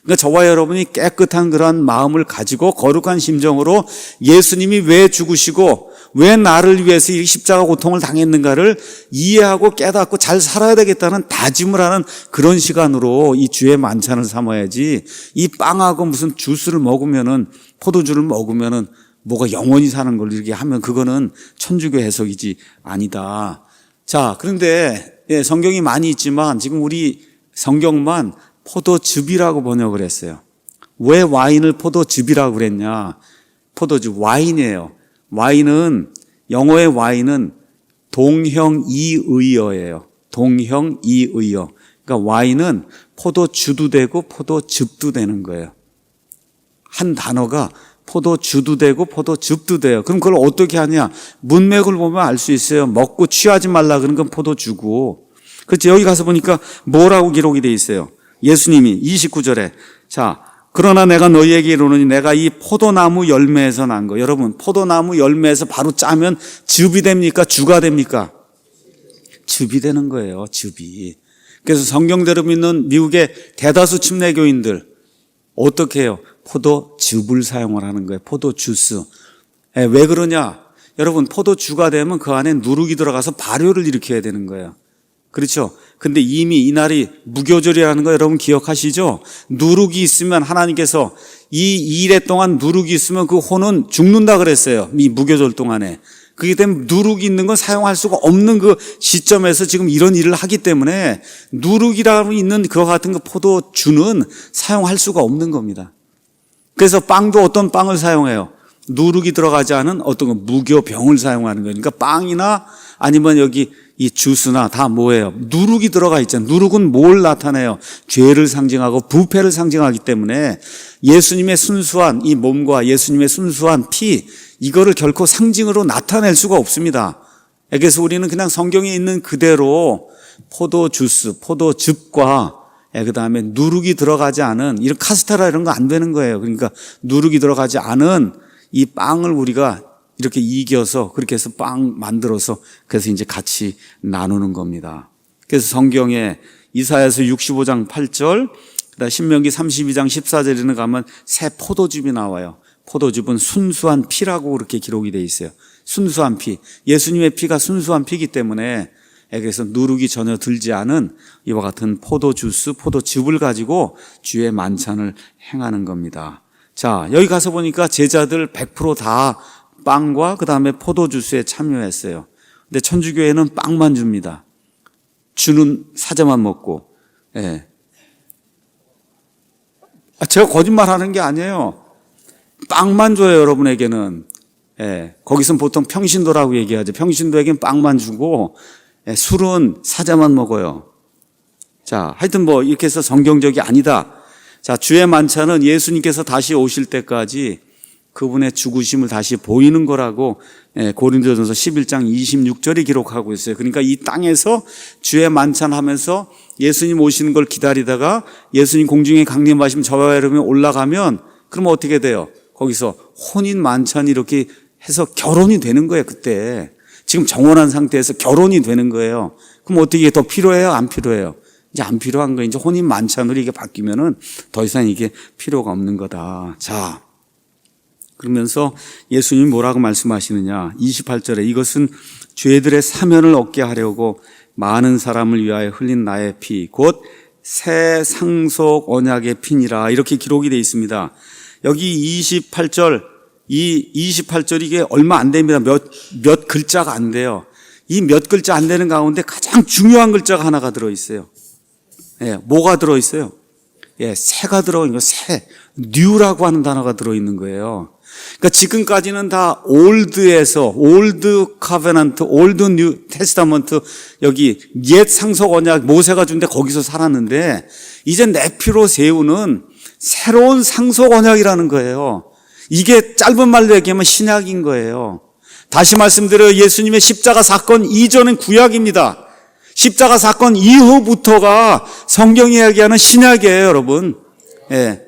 그러니까 저와 여러분이 깨끗한 그러한 마음을 가지고 거룩한 심정으로 예수님이 왜 죽으시고 왜 나를 위해서 이 십자가 고통을 당했는가를 이해하고 깨닫고 잘 살아야 되겠다는 다짐을 하는 그런 시간으로 이 주의 만찬을 삼아야지 이 빵하고 무슨 주스를 먹으면은 포도주를 먹으면은 뭐가 영원히 사는 걸 이렇게 하면 그거는 천주교 해석이지 아니다. 자, 그런데 성경이 많이 있지만 지금 우리 성경만 포도즙이라고 번역을 했어요. 왜 와인을 포도즙이라고 그랬냐? 포도즙, 와인이에요. 와인은, 영어의 와인은 동형이의어예요. 동형이의어. 그러니까 와인은 포도주도 되고 포도즙도 되는 거예요. 한 단어가 포도주도 되고 포도즙도 돼요. 그럼 그걸 어떻게 하냐? 문맥을 보면 알 수 있어요. 먹고 취하지 말라 그런 건 포도주고. 그렇죠. 여기 가서 보니까 뭐라고 기록이 돼 있어요. 예수님이 29절에 자 그러나 내가 너희에게 이르노니 내가 이 포도나무 열매에서 난 거. 여러분 포도나무 열매에서 바로 짜면 즙이 됩니까? 주가 됩니까? 즙이 되는 거예요. 즙이. 그래서 성경대로 믿는 미국의 대다수 침례교인들 어떻게 해요? 포도즙을 사용을 하는 거예요. 포도주스. 왜 그러냐? 여러분 포도주가 되면 그 안에 누룩이 들어가서 발효를 일으켜야 되는 거예요. 그렇죠? 근데 이미 이날이 무교절이라는 거 여러분 기억하시죠? 누룩이 있으면 하나님께서 이 일에 동안 누룩이 있으면 그 혼은 죽는다 그랬어요. 이 무교절 동안에. 그렇기 때문에 누룩이 있는 건 사용할 수가 없는 그 시점에서 지금 이런 일을 하기 때문에 누룩이라고 있는 그와 같은 그 포도주는 사용할 수가 없는 겁니다. 그래서 빵도 어떤 빵을 사용해요? 누룩이 들어가지 않은 어떤 거 무교병을 사용하는 거예요. 그러니까 빵이나 아니면 여기 이 주스나 다 뭐예요? 누룩이 들어가 있잖아요. 누룩은 뭘 나타내요? 죄를 상징하고 부패를 상징하기 때문에 예수님의 순수한 이 몸과 예수님의 순수한 피 이거를 결코 상징으로 나타낼 수가 없습니다. 그래서 우리는 그냥 성경에 있는 그대로 포도주스, 포도즙과 그다음에 누룩이 들어가지 않은 이런 카스테라 이런 거 안 되는 거예요. 그러니까 누룩이 들어가지 않은 이 빵을 우리가 이렇게 이겨서 그렇게 해서 빵 만들어서 그래서 이제 같이 나누는 겁니다. 그래서 성경에 이사야서 65장 8절, 그다음 신명기 32장 14절에는 가면 새 포도즙이 나와요. 포도즙은 순수한 피라고 그렇게 기록이 돼 있어요. 순수한 피. 예수님의 피가 순수한 피이기 때문에 그래서 누룩이 전혀 들지 않은 이와 같은 포도주스, 포도즙을 가지고 주의 만찬을 행하는 겁니다. 자, 여기 가서 보니까 제자들 100% 다 빵과 그 다음에 포도주스에 참여했어요. 근데 천주교회는 빵만 줍니다. 주는 사자만 먹고. 예. 제가 거짓말 하는 게 아니에요. 빵만 줘요, 여러분에게는. 예. 거기서는 보통 평신도라고 얘기하죠. 평신도에게는 빵만 주고, 예. 술은 사자만 먹어요. 자, 하여튼 뭐 이렇게 해서 성경적이 아니다. 자, 주의 만찬은 예수님께서 다시 오실 때까지 그분의 죽으심을 다시 보이는 거라고 고린도전서 11장 26절이 기록하고 있어요. 그러니까 이 땅에서 주의 만찬하면서 예수님 오시는 걸 기다리다가 예수님 공중에 강림하시면 저와 여러분이 올라가면 그러면 어떻게 돼요? 거기서 혼인 만찬이 이렇게 해서 결혼이 되는 거예요. 그때 지금 정혼한 상태에서 결혼이 되는 거예요. 그럼 어떻게 더 필요해요? 안 필요해요? 이제 안 필요한 거예요. 이제 혼인 만찬으로 이게 바뀌면은 더 이상 이게 필요가 없는 거다. 자, 그러면서 예수님이 뭐라고 말씀하시느냐? 28절에 이것은 죄들의 사면을 얻게 하려고 많은 사람을 위하여 흘린 나의 피, 곧 새 상속 언약의 피니라. 이렇게 기록이 되어 있습니다. 여기 28절, 이 28절 이게 얼마 안 됩니다. 몇 글자가 안 돼요. 이 몇 글자 안 되는 가운데 가장 중요한 글자가 하나가 들어있어요. 예, 뭐가 들어있어요? 예, 새가 들어있는 거, 새. 뉴라고 하는 단어가 들어있는 거예요. 그러니까 지금까지는 다 올드에서 올드 카베넌트, 올드 뉴 테스타먼트 여기 옛 상속 언약 모세가 준데 거기서 살았는데 이제 내 피로 세우는 새로운 상속 언약이라는 거예요. 이게 짧은 말로 얘기하면 신약인 거예요. 다시 말씀드려요. 예수님의 십자가 사건 이전은 구약입니다. 십자가 사건 이후부터가 성경이 이야기하는 신약이에요, 여러분. 예.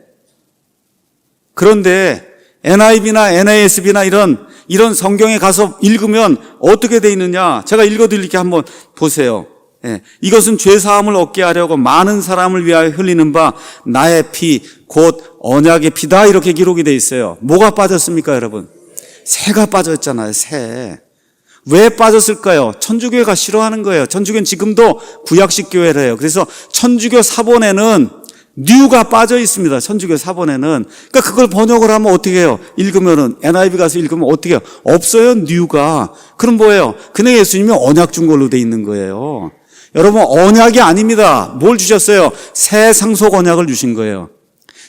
그런데 NIV나 NASB나 이런 성경에 가서 읽으면 어떻게 돼 있느냐? 제가 읽어드릴게 한번 보세요. 예. 이것은 죄 사함을 얻게 하려고 많은 사람을 위하여 흘리는 바 나의 피, 곧 언약의 피다. 이렇게 기록이 돼 있어요. 뭐가 빠졌습니까, 여러분? 새가 빠졌잖아요, 새. 왜 빠졌을까요? 천주교회가 싫어하는 거예요. 천주교는 지금도 구약식 교회래요. 그래서 천주교 사본에는 뉴가 빠져 있습니다. 천주교 사본에는. 그러니까 그걸 번역을 하면 어떻게 해요? 읽으면은 NIV 가서 읽으면 어떻게 해요? 없어요, 뉴가. 그럼 뭐예요? 그냥 예수님이 언약 준 걸로 돼 있는 거예요. 여러분, 언약이 아닙니다. 뭘 주셨어요? 새 상속 언약을 주신 거예요.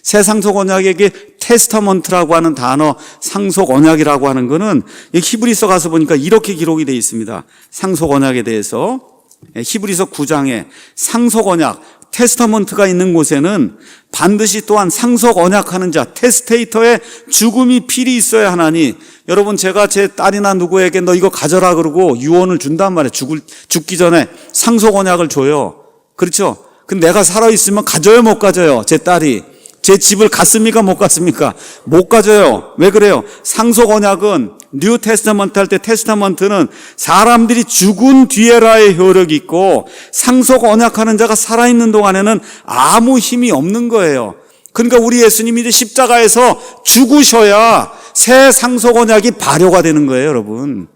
새 상속 언약에게 테스타먼트라고 하는 단어, 상속 언약이라고 하는 거는 히브리서 가서 보니까 이렇게 기록이 되어 있습니다. 상속 언약에 대해서 히브리서 9장에 상속 언약, 테스타먼트가 있는 곳에는 반드시 또한 상속 언약하는 자, 테스테이터의 죽음이 필히 있어야 하나니, 여러분 제가 제 딸이나 누구에게 너 이거 가져라 그러고 유언을 준단 말이에요. 죽기 전에 상속 언약을 줘요. 그렇죠? 근데 내가 살아있으면 가져요, 못 가져요? 제 딸이 제 집을 갔습니까, 못 갔습니까? 못 가져요. 왜 그래요? 상속 언약은 뉴 테스타먼트 할 때 테스타먼트는 사람들이 죽은 뒤에라의 효력이 있고 상속 언약하는 자가 살아있는 동안에는 아무 힘이 없는 거예요. 그러니까 우리 예수님이 이제 십자가에서 죽으셔야 새 상속 언약이 발효가 되는 거예요, 여러분.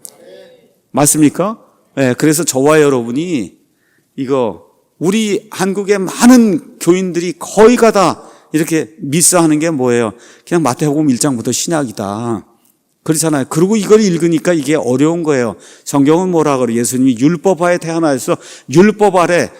맞습니까? 네, 그래서 저와 여러분이 이거 우리 한국의 많은 교인들이 거의가 다 이렇게 미스하는 게 뭐예요? 그냥 마태복음 1장부터 신약이다. 그렇잖아요. 그리고 이걸 읽으니까 이게 어려운 거예요. 성경은 뭐라 그래요? 예수님이 율법하에 태어나서 율법 아래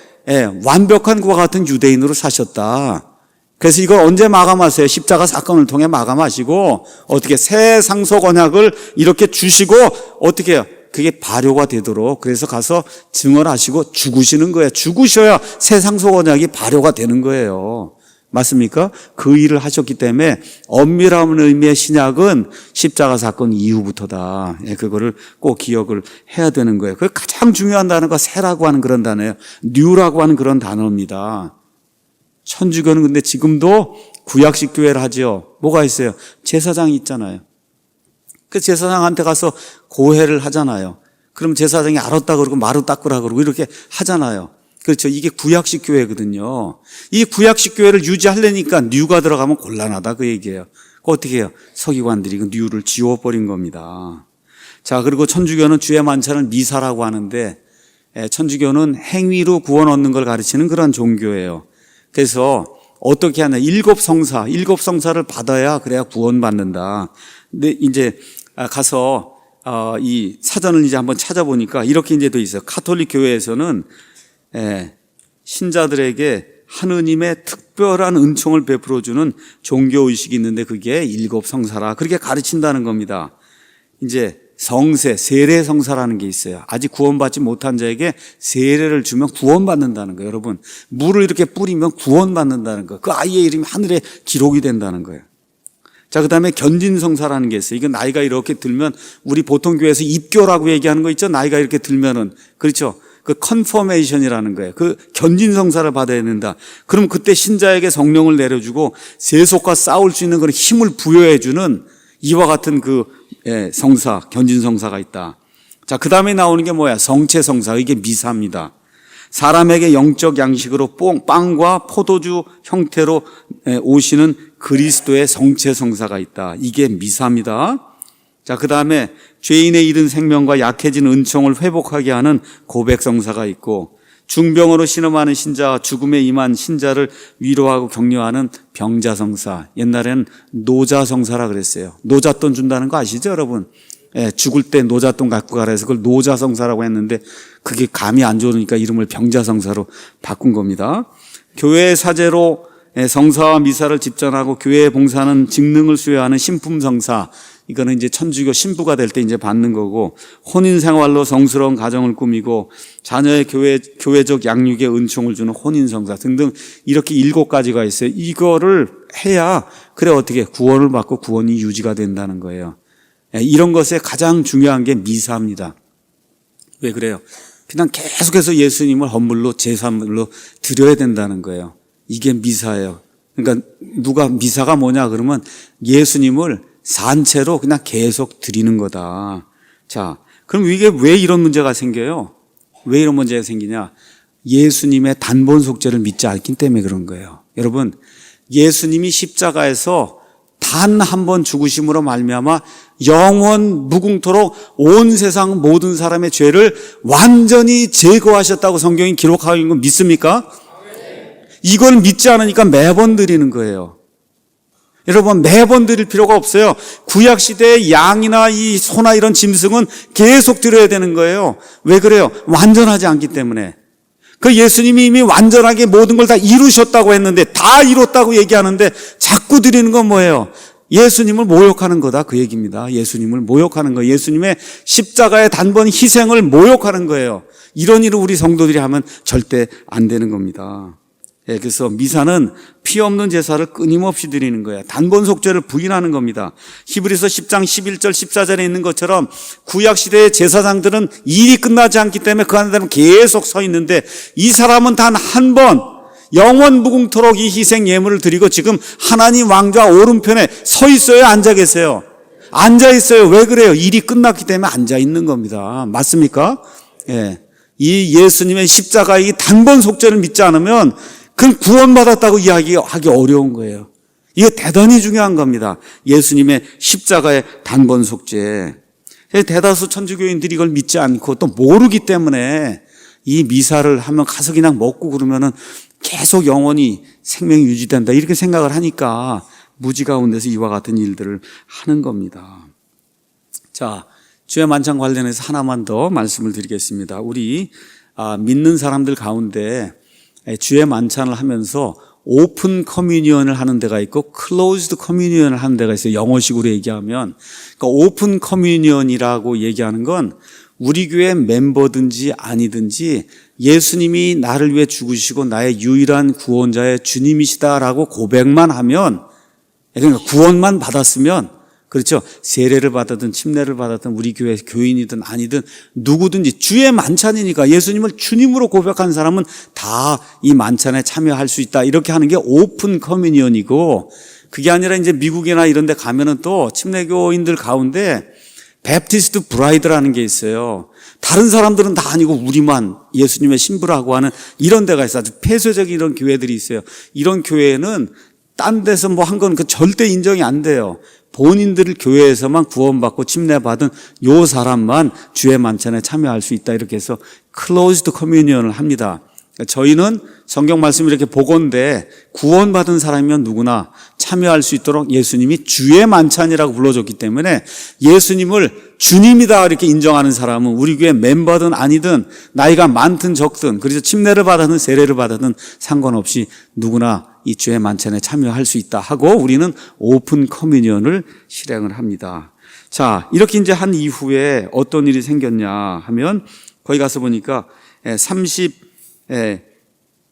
완벽한 그와 같은 유대인으로 사셨다. 그래서 이걸 언제 마감하세요? 십자가 사건을 통해 마감하시고 어떻게 새 상속 언약을 이렇게 주시고 어떻게 해요? 그게 발효가 되도록 그래서 가서 증언하시고 죽으시는 거예요. 죽으셔야 새 상속 언약이 발효가 되는 거예요. 맞습니까? 그 일을 하셨기 때문에 엄밀한 의미의 신약은 십자가 사건 이후부터다. 그거를 꼭 기억을 해야 되는 거예요. 그 가장 중요한 단어가 새라고 하는 그런 단어예요. 뉴라고 하는 그런 단어입니다. 천주교는 근데 지금도 구약식 교회를 하죠. 뭐가 있어요? 제사장이 있잖아요. 그 제사장한테 가서 고해를 하잖아요. 그럼 제사장이 알았다 그러고 마루 닦으라 그러고 이렇게 하잖아요. 그렇죠. 이게 구약식 교회거든요. 이 구약식 교회를 유지하려니까 뉴가 들어가면 곤란하다 그 얘기예요. 그 어떻게 해요? 서기관들이 그 뉴를 지워버린 겁니다. 자, 그리고 천주교는 주의 만찬을 미사라고 하는데 천주교는 행위로 구원 얻는 걸 가르치는 그런 종교예요. 그래서 어떻게 하냐? 일곱 성사를 받아야 그래야 구원받는다. 근데 이제 가서 이 사전을 이제 한번 찾아보니까 이렇게 이제 돼 있어요. 가톨릭 교회에서는 신자들에게 하느님의 특별한 은총을 베풀어주는 종교의식이 있는데 그게 일곱 성사라 그렇게 가르친다는 겁니다. 이제 세례 성사라는 게 있어요. 아직 구원받지 못한 자에게 세례를 주면 구원받는다는 거예요. 여러분, 물을 이렇게 뿌리면 구원받는다는 거예요. 그 아이의 이름이 하늘에 기록이 된다는 거예요. 자, 그 다음에 견진성사라는 게 있어요. 이건 나이가 이렇게 들면 우리 보통 교회에서 입교라고 얘기하는 거 있죠? 나이가 이렇게 들면은. 그렇죠? 그 컨퍼메이션이라는 거예요. 그 견진성사를 받아야 된다. 그럼 그때 신자에게 성령을 내려주고 세속과 싸울 수 있는 그런 힘을 부여해주는 이와 같은 성사, 견진성사가 있다. 자, 그 다음에 나오는 게 뭐야? 성체성사. 이게 미사입니다. 사람에게 영적 양식으로 빵과 포도주 형태로 오시는 그리스도의 성체성사가 있다. 이게 미사입니다. 자, 그 다음에 죄인의 잃은 생명과 약해진 은총을 회복하게 하는 고백성사가 있고 중병으로 신음하는 신자와 죽음에 임한 신자를 위로하고 격려하는 병자성사. 옛날에는 노자성사라 그랬어요. 노잣돈 준다는 거 아시죠, 여러분? 죽을 때 노잣돈 갖고 가라 해서 그걸 노자성사라고 했는데 그게 감이 안 좋으니까 이름을 병자성사로 바꾼 겁니다. 교회 사제로 성사와 미사를 집전하고 교회에 봉사하는 직능을 수여하는 신품성사. 이거는 이제 천주교 신부가 될 때 이제 받는 거고, 혼인 생활로 성스러운 가정을 꾸미고 자녀의 교회적 양육에 은총을 주는 혼인성사 등등 이렇게 7가지가 있어요. 이거를 해야 그래 어떻게 구원을 받고 구원이 유지가 된다는 거예요. 이런 것에 가장 중요한 게 미사입니다. 왜 그래요? 그냥 계속해서 예수님을 헌물로 제사물로 드려야 된다는 거예요. 이게 미사예요. 그러니까 누가 미사가 뭐냐 그러면 예수님을 산채로 그냥 계속 드리는 거다. 자, 그럼 이게 왜 이런 문제가 생겨요? 왜 이런 문제가 생기냐? 예수님의 단번 속죄를 믿지 않기 때문에 그런 거예요. 여러분, 예수님이 십자가에서 단 한 번 죽으심으로 말미암아 영원 무궁토록 온 세상 모든 사람의 죄를 완전히 제거하셨다고 성경이 기록하고 있는 거 믿습니까? 이걸 믿지 않으니까 매번 드리는 거예요. 여러분, 매번 드릴 필요가 없어요. 구약시대의 양이나 이 소나 이런 짐승은 계속 드려야 되는 거예요. 왜 그래요? 완전하지 않기 때문에. 그 예수님이 이미 완전하게 모든 걸 다 이루셨다고 했는데, 다 이뤘다고 얘기하는데 자꾸 드리는 건 뭐예요? 예수님을 모욕하는 거다, 그 얘기입니다. 예수님을 모욕하는 거예요. 예수님의 십자가의 단번 희생을 모욕하는 거예요. 이런 일을 우리 성도들이 하면 절대 안 되는 겁니다. 그래서 미사는 피 없는 제사를 끊임없이 드리는 거예요. 단번 속죄를 부인하는 겁니다. 히브리서 10장 11절 14절에 있는 것처럼 구약시대의 제사장들은 일이 끝나지 않기 때문에 그 안에는 계속 서 있는데 이 사람은 단 한 번 영원 무궁토록 이 희생 예물을 드리고 지금 하나님 왕좌 오른편에 서 있어요? 앉아 계세요? 앉아 있어요. 왜 그래요? 일이 끝났기 때문에 앉아 있는 겁니다. 맞습니까? 이 예수님의 십자가의 단번 속죄를 믿지 않으면 그건 구원받았다고 이야기하기 어려운 거예요. 이게 대단히 중요한 겁니다. 예수님의 십자가의 단번 속죄. 대다수 천주교인들이 이걸 믿지 않고 또 모르기 때문에 이 미사를 하면 가서 그냥 먹고 그러면은 계속 영원히 생명이 유지된다 이렇게 생각을 하니까 무지 가운데서 이와 같은 일들을 하는 겁니다. 자, 주의 만찬 관련해서 하나만 더 말씀을 드리겠습니다. 우리 믿는 사람들 가운데 주의 만찬을 하면서 오픈 커뮤니언을 하는 데가 있고 클로즈드 커뮤니언을 하는 데가 있어요. 영어식으로 얘기하면. 그러니까 오픈 커뮤니언이라고 얘기하는 건 우리 교회 멤버든지 아니든지 예수님이 나를 위해 죽으시고 나의 유일한 구원자의 주님이시다라고 고백만 하면, 그러니까 구원만 받았으면, 그렇죠, 세례를 받았든 침례를 받았든 우리 교회 교인이든 아니든 누구든지 주의 만찬이니까 예수님을 주님으로 고백한 사람은 다 이 만찬에 참여할 수 있다 이렇게 하는 게 오픈 커뮤니언이고, 그게 아니라 이제 미국이나 이런 데 가면은 또 침례교인들 가운데 베프티스트 브라이드라는 게 있어요. 다른 사람들은 다 아니고 우리만 예수님의 신부라고 하는 이런 데가 있어요. 아주 폐쇄적인 이런 교회들이 있어요. 이런 교회는 딴 데서 뭐 한 건 그 절대 인정이 안 돼요. 본인들 교회에서만 구원받고 침례받은 요 사람만 주의 만찬에 참여할 수 있다. 이렇게 해서 클로즈드 커뮤니언을 합니다. 저희는 성경 말씀이 이렇게 보건대 구원받은 사람이면 누구나 참여할 수 있도록 예수님이 주의 만찬이라고 불러줬기 때문에 예수님을 주님이다 이렇게 인정하는 사람은 우리 교회 멤버든 아니든 나이가 많든 적든 그래서 침례를 받았든 세례를 받았든 상관없이 누구나 이 주의 만찬에 참여할 수 있다 하고 우리는 오픈 커뮤니언을 실행을 합니다. 자, 이렇게 이제 한 이후에 어떤 일이 생겼냐 하면 거기 가서 보니까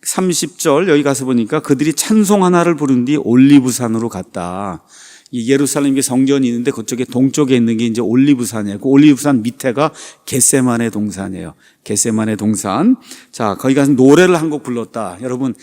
30절 여기 가서 보니까 그들이 찬송 하나를 부른 뒤 올리브산으로 갔다. 이 예루살렘에 성전이 있는데 그쪽에 동쪽에 있는 게 이제 올리브산이에요. 그 올리브산 밑에가 겟세마네 동산이에요. 겟세마네 동산. 자, 거기 가서 노래를 한 곡 불렀다. 여러분,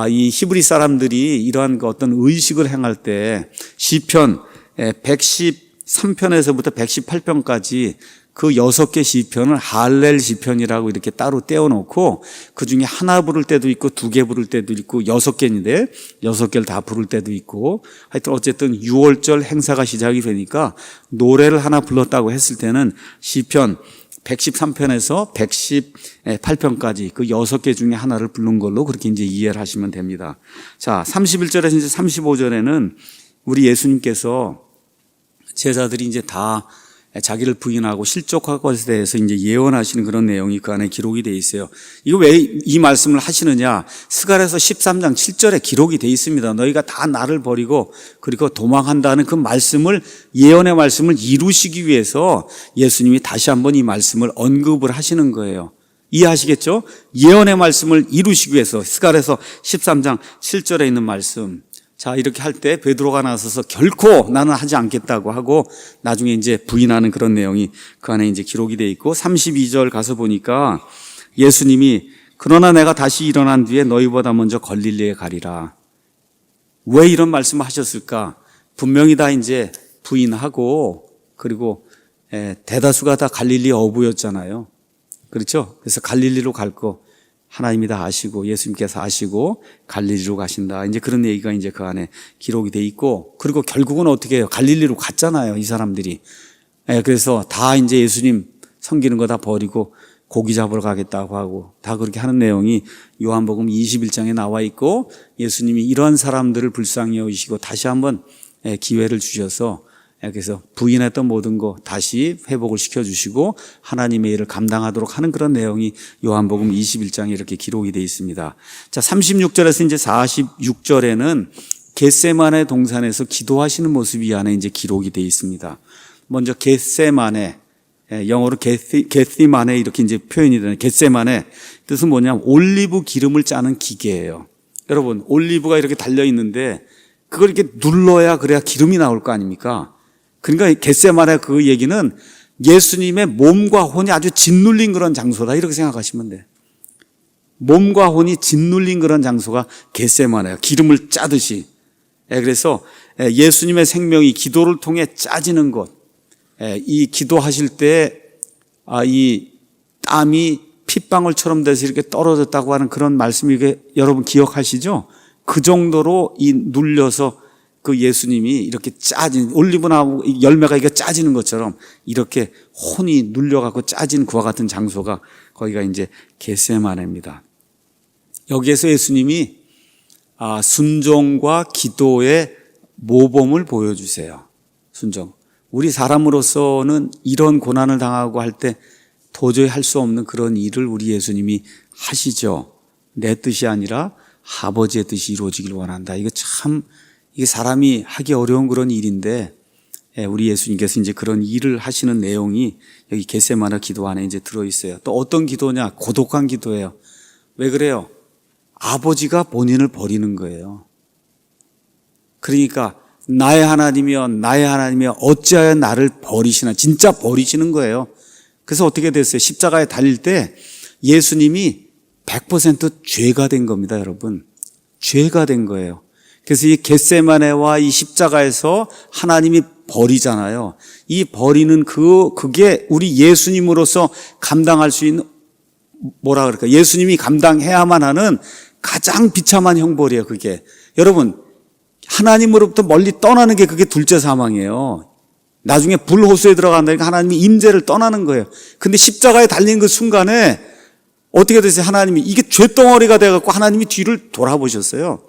이 히브리 사람들이 이러한 그 어떤 의식을 행할 때 시편 113편에서부터 118편까지 그 6개 시편을 할렐 시편이라고 이렇게 따로 떼어놓고 그 중에 하나 부를 때도 있고 2개 부를 때도 있고 6개인데 6개를 다 부를 때도 있고 하여튼 어쨌든 6월절 행사가 시작이 되니까 노래를 하나 불렀다고 했을 때는 시편 113편에서 118편까지 그 6개 중에 하나를 부른 걸로 그렇게 이제 이해를 하시면 됩니다. 자, 31절에서 이제 35절에는 우리 예수님께서 제자들이 이제 다 자기를 부인하고 실족할 것에 대해서 이제 예언하시는 그런 내용이 그 안에 기록이 돼 있어요. 이거 왜 이 말씀을 하시느냐? 스가랴서 13장 7절에 기록이 돼 있습니다. 너희가 다 나를 버리고 그리고 도망한다는 그 말씀을 예언의 말씀을 이루시기 위해서 예수님이 다시 한번 이 말씀을 언급을 하시는 거예요. 이해하시겠죠? 예언의 말씀을 이루시기 위해서 스가랴서 13장 7절에 있는 말씀. 자, 이렇게 할 때 베드로가 나서서 결코 나는 하지 않겠다고 하고 나중에 이제 부인하는 그런 내용이 그 안에 이제 기록이 돼 있고 32절 가서 보니까 예수님이 그러나 내가 다시 일어난 뒤에 너희보다 먼저 갈릴리에 가리라. 왜 이런 말씀을 하셨을까? 분명히 다 이제 부인하고 그리고 대다수가 다 갈릴리 어부였잖아요. 그렇죠? 그래서 갈릴리로 갈 거. 하나님이 다 아시고 예수님께서 아시고 갈릴리로 가신다. 이제 그런 얘기가 이제 그 안에 기록이 돼 있고 그리고 결국은 어떻게 해요? 갈릴리로 갔잖아요. 이 사람들이. 그래서 다 이제 예수님 섬기는 거 다 버리고 고기 잡으러 가겠다고 하고 다 그렇게 하는 내용이 요한복음 21장에 나와 있고 예수님이 이러한 사람들을 불쌍히 여기시고 다시 한번 기회를 주셔서 그래서 부인했던 모든 거 다시 회복을 시켜주시고 하나님의 일을 감당하도록 하는 그런 내용이 요한복음 21장에 이렇게 기록이 되어 있습니다. 자, 36절에서 이제 46절에는 겟세마네 동산에서 기도하시는 모습이 이 안에 이제 기록이 되어 있습니다. 먼저 겟세마네, 영어로 게시마네 이렇게 이제 표현이 되는 겟세마네 뜻은 뭐냐면 올리브 기름을 짜는 기계예요. 여러분, 올리브가 이렇게 달려 있는데 그걸 이렇게 눌러야 그래야 기름이 나올 거 아닙니까? 그러니까 겟세마네 그 얘기는 예수님의 몸과 혼이 아주 짓눌린 그런 장소다 이렇게 생각하시면 돼요. 몸과 혼이 짓눌린 그런 장소가 겟세마네예요. 기름을 짜듯이. 그래서 예수님의 생명이 기도를 통해 짜지는 것. 이 기도하실 때 이 땀이 핏방울처럼 돼서 이렇게 떨어졌다고 하는 그런 말씀이 여러분 기억하시죠? 그 정도로 이 눌려서 그 예수님이 이렇게 짜진 올리브나무 열매가 이게 짜지는 것처럼 이렇게 혼이 눌려갖고 짜진 그와 같은 장소가 거기가 이제 겟세마네입니다. 여기에서 예수님이 순종과 기도의 모범을 보여주세요. 순종. 우리 사람으로서는 이런 고난을 당하고 할 때 도저히 할 수 없는 그런 일을 우리 예수님이 하시죠. 내 뜻이 아니라 아버지의 뜻이 이루어지길 원한다. 이거 참 이게 사람이 하기 어려운 그런 일인데 우리 예수님께서 이제 그런 일을 하시는 내용이 여기 겟세마네 기도 안에 이제 들어있어요. 또 어떤 기도냐? 고독한 기도예요. 왜 그래요? 아버지가 본인을 버리는 거예요. 그러니까 나의 하나님이여 어찌하여 나를 버리시나. 진짜 버리시는 거예요. 그래서 어떻게 됐어요? 십자가에 달릴 때 예수님이 100% 죄가 된 겁니다, 여러분. 죄가 된 거예요. 그래서 이 겟세마네와 이 십자가에서 하나님이 벌이잖아요. 이 벌이는 그게 우리 예수님으로서 감당할 수 있는, 뭐라 그럴까, 예수님이 감당해야만 하는 가장 비참한 형벌이에요, 그게. 여러분, 하나님으로부터 멀리 떠나는 게 그게 둘째 사망이에요. 나중에 불호수에 들어간다니까 하나님이 임재를 떠나는 거예요. 근데 십자가에 달린 그 순간에 어떻게 됐어요? 하나님이 이게 죄덩어리가 돼갖고 하나님이 뒤를 돌아보셨어요.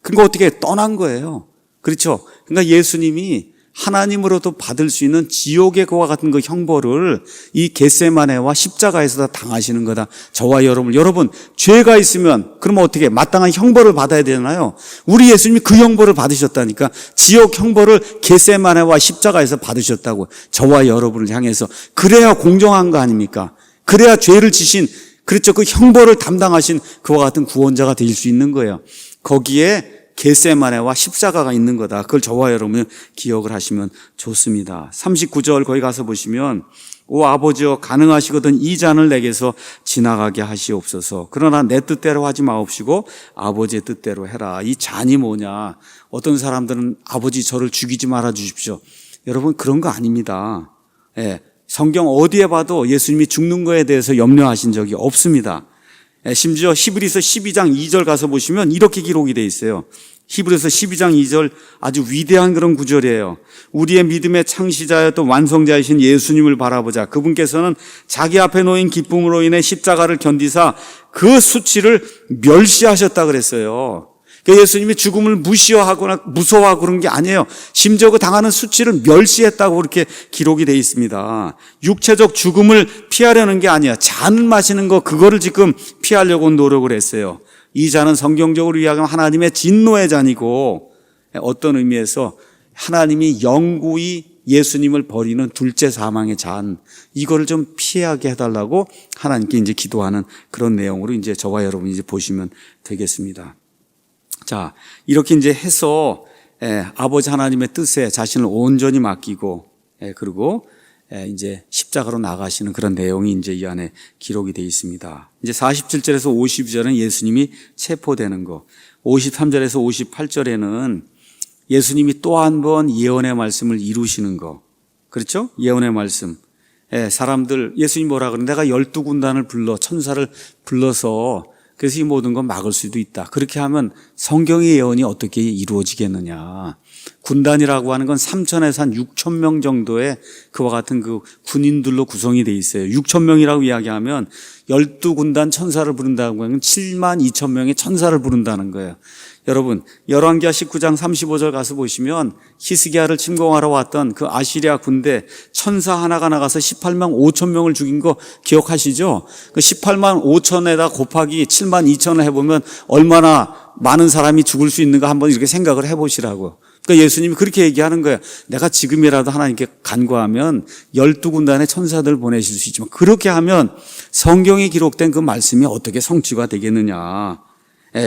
그러니까 어떻게 떠난 거예요. 그렇죠? 그러니까 예수님이 하나님으로도 받을 수 있는 지옥의 그와 같은 그 형벌을 이 겟세마네와 십자가에서 다 당하시는 거다. 저와 여러분 죄가 있으면 그러면 어떻게 마땅한 형벌을 받아야 되나요? 우리 예수님이 그 형벌을 받으셨다니까. 지옥 형벌을 겟세마네와 십자가에서 받으셨다고. 저와 여러분을 향해서. 그래야 공정한 거 아닙니까? 그래야 죄를 지신, 그렇죠, 그 형벌을 담당하신 그와 같은 구원자가 되실 수 있는 거예요. 거기에 겟세마네와 십자가가 있는 거다. 그걸 저와 여러분은 기억을 하시면 좋습니다. 39절 거기 가서 보시면, 오 아버지여 가능하시거든 이 잔을 내게서 지나가게 하시옵소서. 그러나 내 뜻대로 하지 마옵시고 아버지의 뜻대로 해라. 이 잔이 뭐냐? 어떤 사람들은 아버지 저를 죽이지 말아 주십시오. 여러분 그런 거 아닙니다. 예, 성경 어디에 봐도 예수님이 죽는 거에 대해서 염려하신 적이 없습니다. 심지어 히브리서 12장 2절 가서 보시면 이렇게 기록이 되어 있어요. 히브리서 12장 2절 아주 위대한 그런 구절이에요. 우리의 믿음의 창시자여 또 완성자이신 예수님을 바라보자. 그분께서는 자기 앞에 놓인 기쁨으로 인해 십자가를 견디사 그 수치를 멸시하셨다 그랬어요. 그러니까 예수님이 죽음을 무시하거나 무서워하고 그런 게 아니에요. 심지어 그 당하는 수치를 멸시했다고 그렇게 기록이 되어 있습니다. 육체적 죽음을 피하려는 게 아니야. 잔을 마시는 거 그거를 지금 피하려고 노력을 했어요. 이 잔은 성경적으로 이야기하면 하나님의 진노의 잔이고, 어떤 의미에서 하나님이 영구히 예수님을 버리는 둘째 사망의 잔, 이거를 좀 피하게 해달라고 하나님께 이제 기도하는 그런 내용으로 이제 저와 여러분이 이제 보시면 되겠습니다. 자, 이렇게 이제 해서 아버지 하나님의 뜻에 자신을 온전히 맡기고, 그리고 이제 십자가로 나가시는 그런 내용이 이제 이 안에 기록이 되어 있습니다. 이제 47절에서 52절은 예수님이 체포되는 거, 53절에서 58절에는 예수님이 또 한 번 예언의 말씀을 이루시는 거, 그렇죠? 예언의 말씀. 사람들, 예수님 뭐라 그러는데 내가 12군단을 불러, 천사를 불러서 그래서 이 모든 건 막을 수도 있다. 그렇게 하면 성경의 예언이 어떻게 이루어지겠느냐. 군단이라고 하는 건 3천에서 한 6천 명 정도의 그와 같은 그 군인들로 구성이 돼 있어요. 6천 명이라고 이야기하면 12군단 천사를 부른다고 하면 7만 2천 명의 천사를 부른다는 거예요. 여러분, 열왕기하 19장 35절 가서 보시면 히스기야를 침공하러 왔던 그 아시리아 군대 천사 하나가 나가서 18만 5천 명을 죽인 거 기억하시죠? 그 18만 5천에다 곱하기 7만 2천을 해보면 얼마나 많은 사람이 죽을 수 있는가 한번 이렇게 생각을 해보시라고. 그러니까 예수님이 그렇게 얘기하는 거예요. 내가 지금이라도 하나님께 간구하면 12군단의 천사들을 보내실 수 있지만 그렇게 하면 성경에 기록된 그 말씀이 어떻게 성취가 되겠느냐.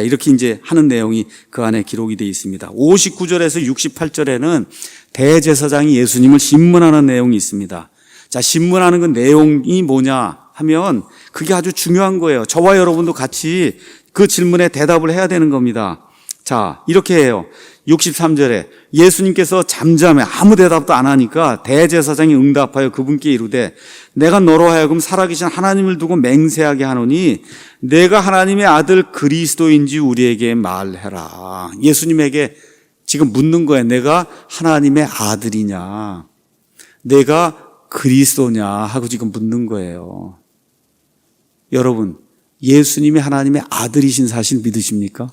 이렇게 이제 하는 내용이 그 안에 기록이 되어 있습니다. 59절에서 68절에는 대제사장이 예수님을 신문하는 내용이 있습니다. 자, 신문하는 그 내용이 뭐냐 하면 그게 아주 중요한 거예요. 저와 여러분도 같이 그 질문에 대답을 해야 되는 겁니다. 자, 이렇게 해요. 63절에 예수님께서 잠잠해 아무 대답도 안 하니까 대제사장이 응답하여 그분께 이르되 내가 너로 하여금 살아계신 하나님을 두고 맹세하게 하노니 내가 하나님의 아들 그리스도인지 우리에게 말해라. 예수님에게 지금 묻는 거예요. 내가 하나님의 아들이냐, 내가 그리스도냐 하고 지금 묻는 거예요. 여러분, 예수님이 하나님의 아들이신 사실 믿으십니까?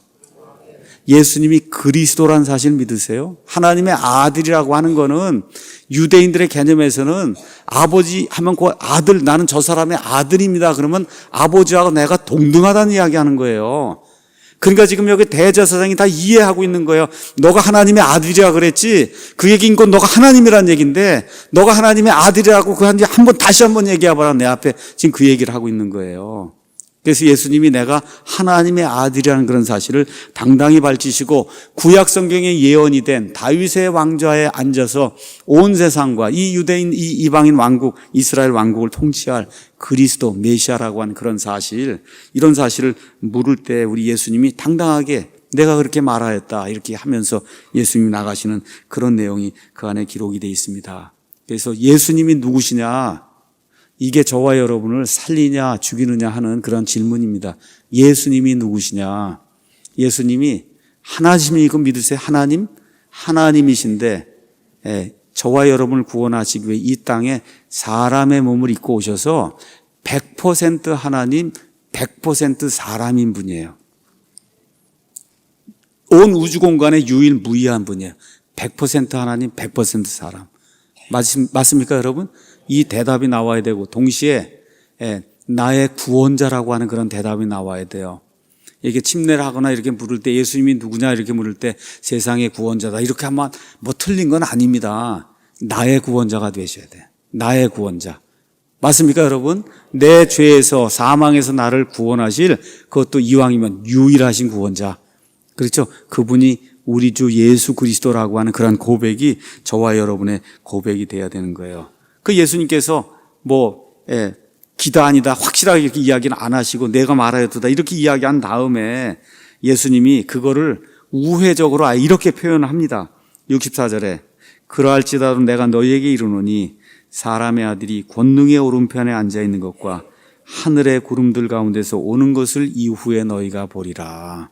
예수님이 그리스도란 사실 믿으세요? 하나님의 아들이라고 하는 거는 유대인들의 개념에서는 아버지 하면 그 아들, 나는 저 사람의 아들입니다. 그러면 아버지하고 내가 동등하다는 이야기하는 거예요. 그러니까 지금 여기 대제사장이 다 이해하고 있는 거예요. 너가 하나님의 아들이라 그랬지. 그 얘기인 건 너가 하나님이란 얘기인데 너가 하나님의 아들이라고 그 한번 다시 한번 얘기해봐라. 내 앞에 지금 그 얘기를 하고 있는 거예요. 그래서 예수님이 내가 하나님의 아들이라는 그런 사실을 당당히 밝히시고 구약 성경에 예언이 된 다윗의 왕좌에 앉아서 온 세상과 이 유대인, 이 이방인 왕국, 이스라엘 왕국을 통치할 그리스도 메시아라고 하는 그런 사실, 이런 사실을 물을 때 우리 예수님이 당당하게 내가 그렇게 말하였다. 이렇게 하면서 예수님이 나가시는 그런 내용이 그 안에 기록이 되어 있습니다. 그래서 예수님이 누구시냐? 이게 저와 여러분을 살리냐 죽이느냐 하는 그런 질문입니다. 예수님이 누구시냐? 예수님이 하나님이고 믿으세요. 하나님이신데 저와 여러분을 구원하시기 위해 이 땅에 사람의 몸을 입고 오셔서 100% 하나님, 100% 사람인 분이에요. 온 우주 공간에 유일무이한 분이에요. 100% 하나님, 100% 사람. 맞습니까, 여러분? 이 대답이 나와야 되고 동시에 나의 구원자라고 하는 그런 대답이 나와야 돼요. 이게 침례를 하거나 이렇게 물을 때 예수님이 누구냐 이렇게 물을 때 세상의 구원자다 이렇게 하면 뭐 틀린 건 아닙니다. 나의 구원자가 되셔야 돼. 나의 구원자. 맞습니까, 여러분? 내 죄에서 사망에서 나를 구원하실 그것도 이왕이면 유일하신 구원자. 그렇죠? 그분이 우리 주 예수 그리스도라고 하는 그런 고백이 저와 여러분의 고백이 돼야 되는 거예요. 그 예수님께서 기다 아니다 확실하게 이렇게 이야기는 안 하시고 내가 말하였다 이렇게 이야기한 다음에 예수님이 그거를 우회적으로 이렇게 표현합니다. 64절에 그러할지라도 내가 너희에게 이르노니 사람의 아들이 권능의 오른편에 앉아있는 것과 하늘의 구름들 가운데서 오는 것을 이후에 너희가 보리라.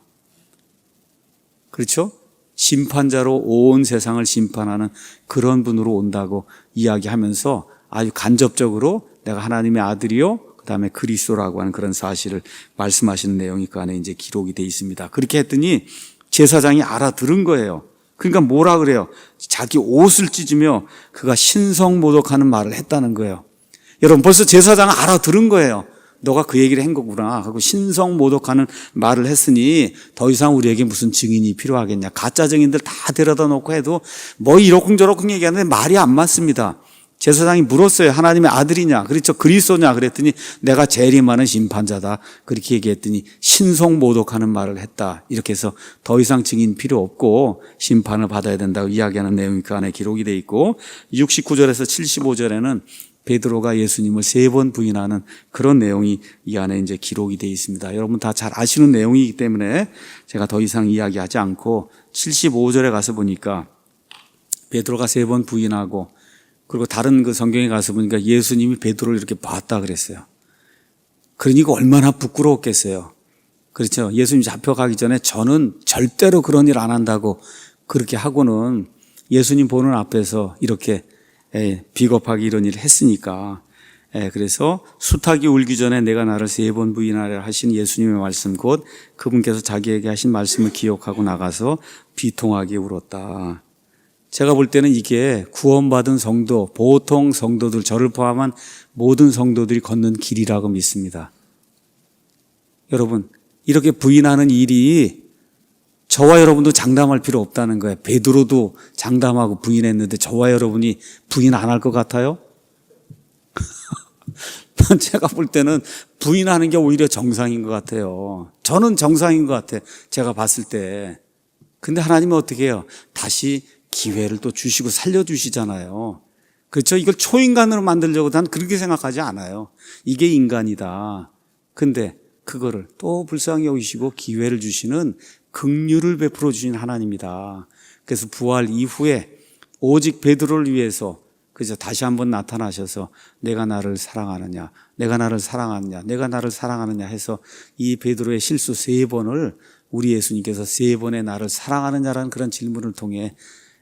그렇죠? 심판자로 온 세상을 심판하는 그런 분으로 온다고 이야기하면서 아주 간접적으로 내가 하나님의 아들이요 그 다음에 그리스도라고 하는 그런 사실을 말씀하시는 내용이 그 안에 이제 기록이 되어 있습니다. 그렇게 했더니 제사장이 알아들은 거예요. 그러니까 뭐라 그래요? 자기 옷을 찢으며 그가 신성모독하는 말을 했다는 거예요. 여러분 벌써 제사장은 알아들은 거예요. 너가 그 얘기를 한 거구나 하고 신성모독하는 말을 했으니 더 이상 우리에게 무슨 증인이 필요하겠냐. 가짜 증인들 다 데려다 놓고 해도 뭐 이러쿵저러쿵 얘기하는데 말이 안 맞습니다. 제사장이 물었어요. 하나님의 아들이냐? 그렇죠. 그리스도냐? 그랬더니 내가 재림하는 심판자다. 그렇게 얘기했더니 신성모독하는 말을 했다. 이렇게 해서 더 이상 증인 필요 없고 심판을 받아야 된다고 이야기하는 내용이 그 안에 기록이 되어 있고 69절에서 75절에는 베드로가 예수님을 3번 부인하는 그런 내용이 이 안에 이제 기록이 되어 있습니다. 여러분 다 잘 아시는 내용이기 때문에 제가 더 이상 이야기하지 않고 75절에 가서 보니까 베드로가 3번 부인하고 그리고 다른 그 성경에 가서 보니까 예수님이 베드로를 이렇게 봤다 그랬어요. 그러니까 얼마나 부끄러웠겠어요. 그렇죠. 예수님 잡혀가기 전에 저는 절대로 그런 일 안 한다고 그렇게 하고는 예수님 보는 앞에서 이렇게 비겁하게 이런 일을 했으니까 그래서 수탉이 울기 전에 내가 나를 3번 부인하려 하신 예수님의 말씀 곧 그분께서 자기에게 하신 말씀을 기억하고 나가서 비통하게 울었다. 제가 볼 때는 이게 구원받은 성도, 보통 성도들, 저를 포함한 모든 성도들이 걷는 길이라고 믿습니다. 여러분, 이렇게 부인하는 일이 저와 여러분도 장담할 필요 없다는 거예요. 베드로도 장담하고 부인했는데 저와 여러분이 부인 안 할 것 같아요? 제가 볼 때는 부인하는 게 오히려 정상인 것 같아요. 저는 정상인 것 같아요. 제가 봤을 때. 근데 하나님은 어떻게 해요? 다시 기회를 또 주시고 살려주시잖아요. 그렇죠? 이걸 초인간으로 만들려고 난 그렇게 생각하지 않아요. 이게 인간이다. 근데 그거를 또 불쌍히 여기시고 기회를 주시는 긍휼을 베풀어 주신 하나님이다. 그래서 부활 이후에 오직 베드로를 위해서 그래서 다시 한번 나타나셔서 내가 나를 사랑하느냐, 내가 나를 사랑하느냐, 내가 나를 사랑하느냐 해서 이 베드로의 실수 3번을 우리 예수님께서 3번의 나를 사랑하느냐라는 그런 질문을 통해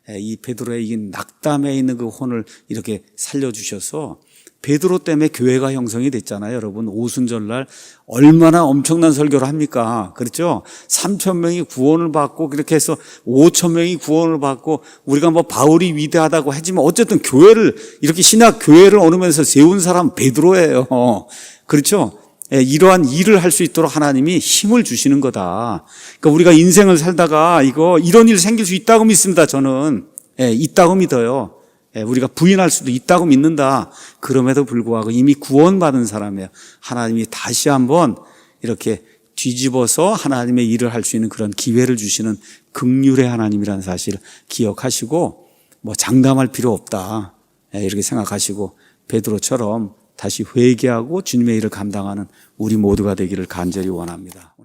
이 베드로의 이 낙담에 있는 그 혼을 이렇게 살려주셔서 베드로 때문에 교회가 형성이 됐잖아요. 여러분 오순절날 얼마나 엄청난 설교를 합니까? 그렇죠? 3,000명이 구원을 받고 그렇게 해서 5,000명이 구원을 받고 우리가 뭐 바울이 위대하다고 하지만 어쨌든 교회를 이렇게 신약 교회를 어느 면에서 세운 사람 베드로예요. 그렇죠? 이러한 일을 할 수 있도록 하나님이 힘을 주시는 거다. 그러니까 우리가 인생을 살다가 이런 일 생길 수 있다고 믿습니다. 저는 있다고 믿어요. 우리가 부인할 수도 있다고 믿는다. 그럼에도 불구하고 이미 구원받은 사람이에요. 하나님이 다시 한번 이렇게 뒤집어서 하나님의 일을 할 수 있는 그런 기회를 주시는 긍휼의 하나님이라는 사실을 기억하시고 뭐 장담할 필요 없다. 이렇게 생각하시고 베드로처럼 다시 회개하고 주님의 일을 감당하는 우리 모두가 되기를 간절히 원합니다.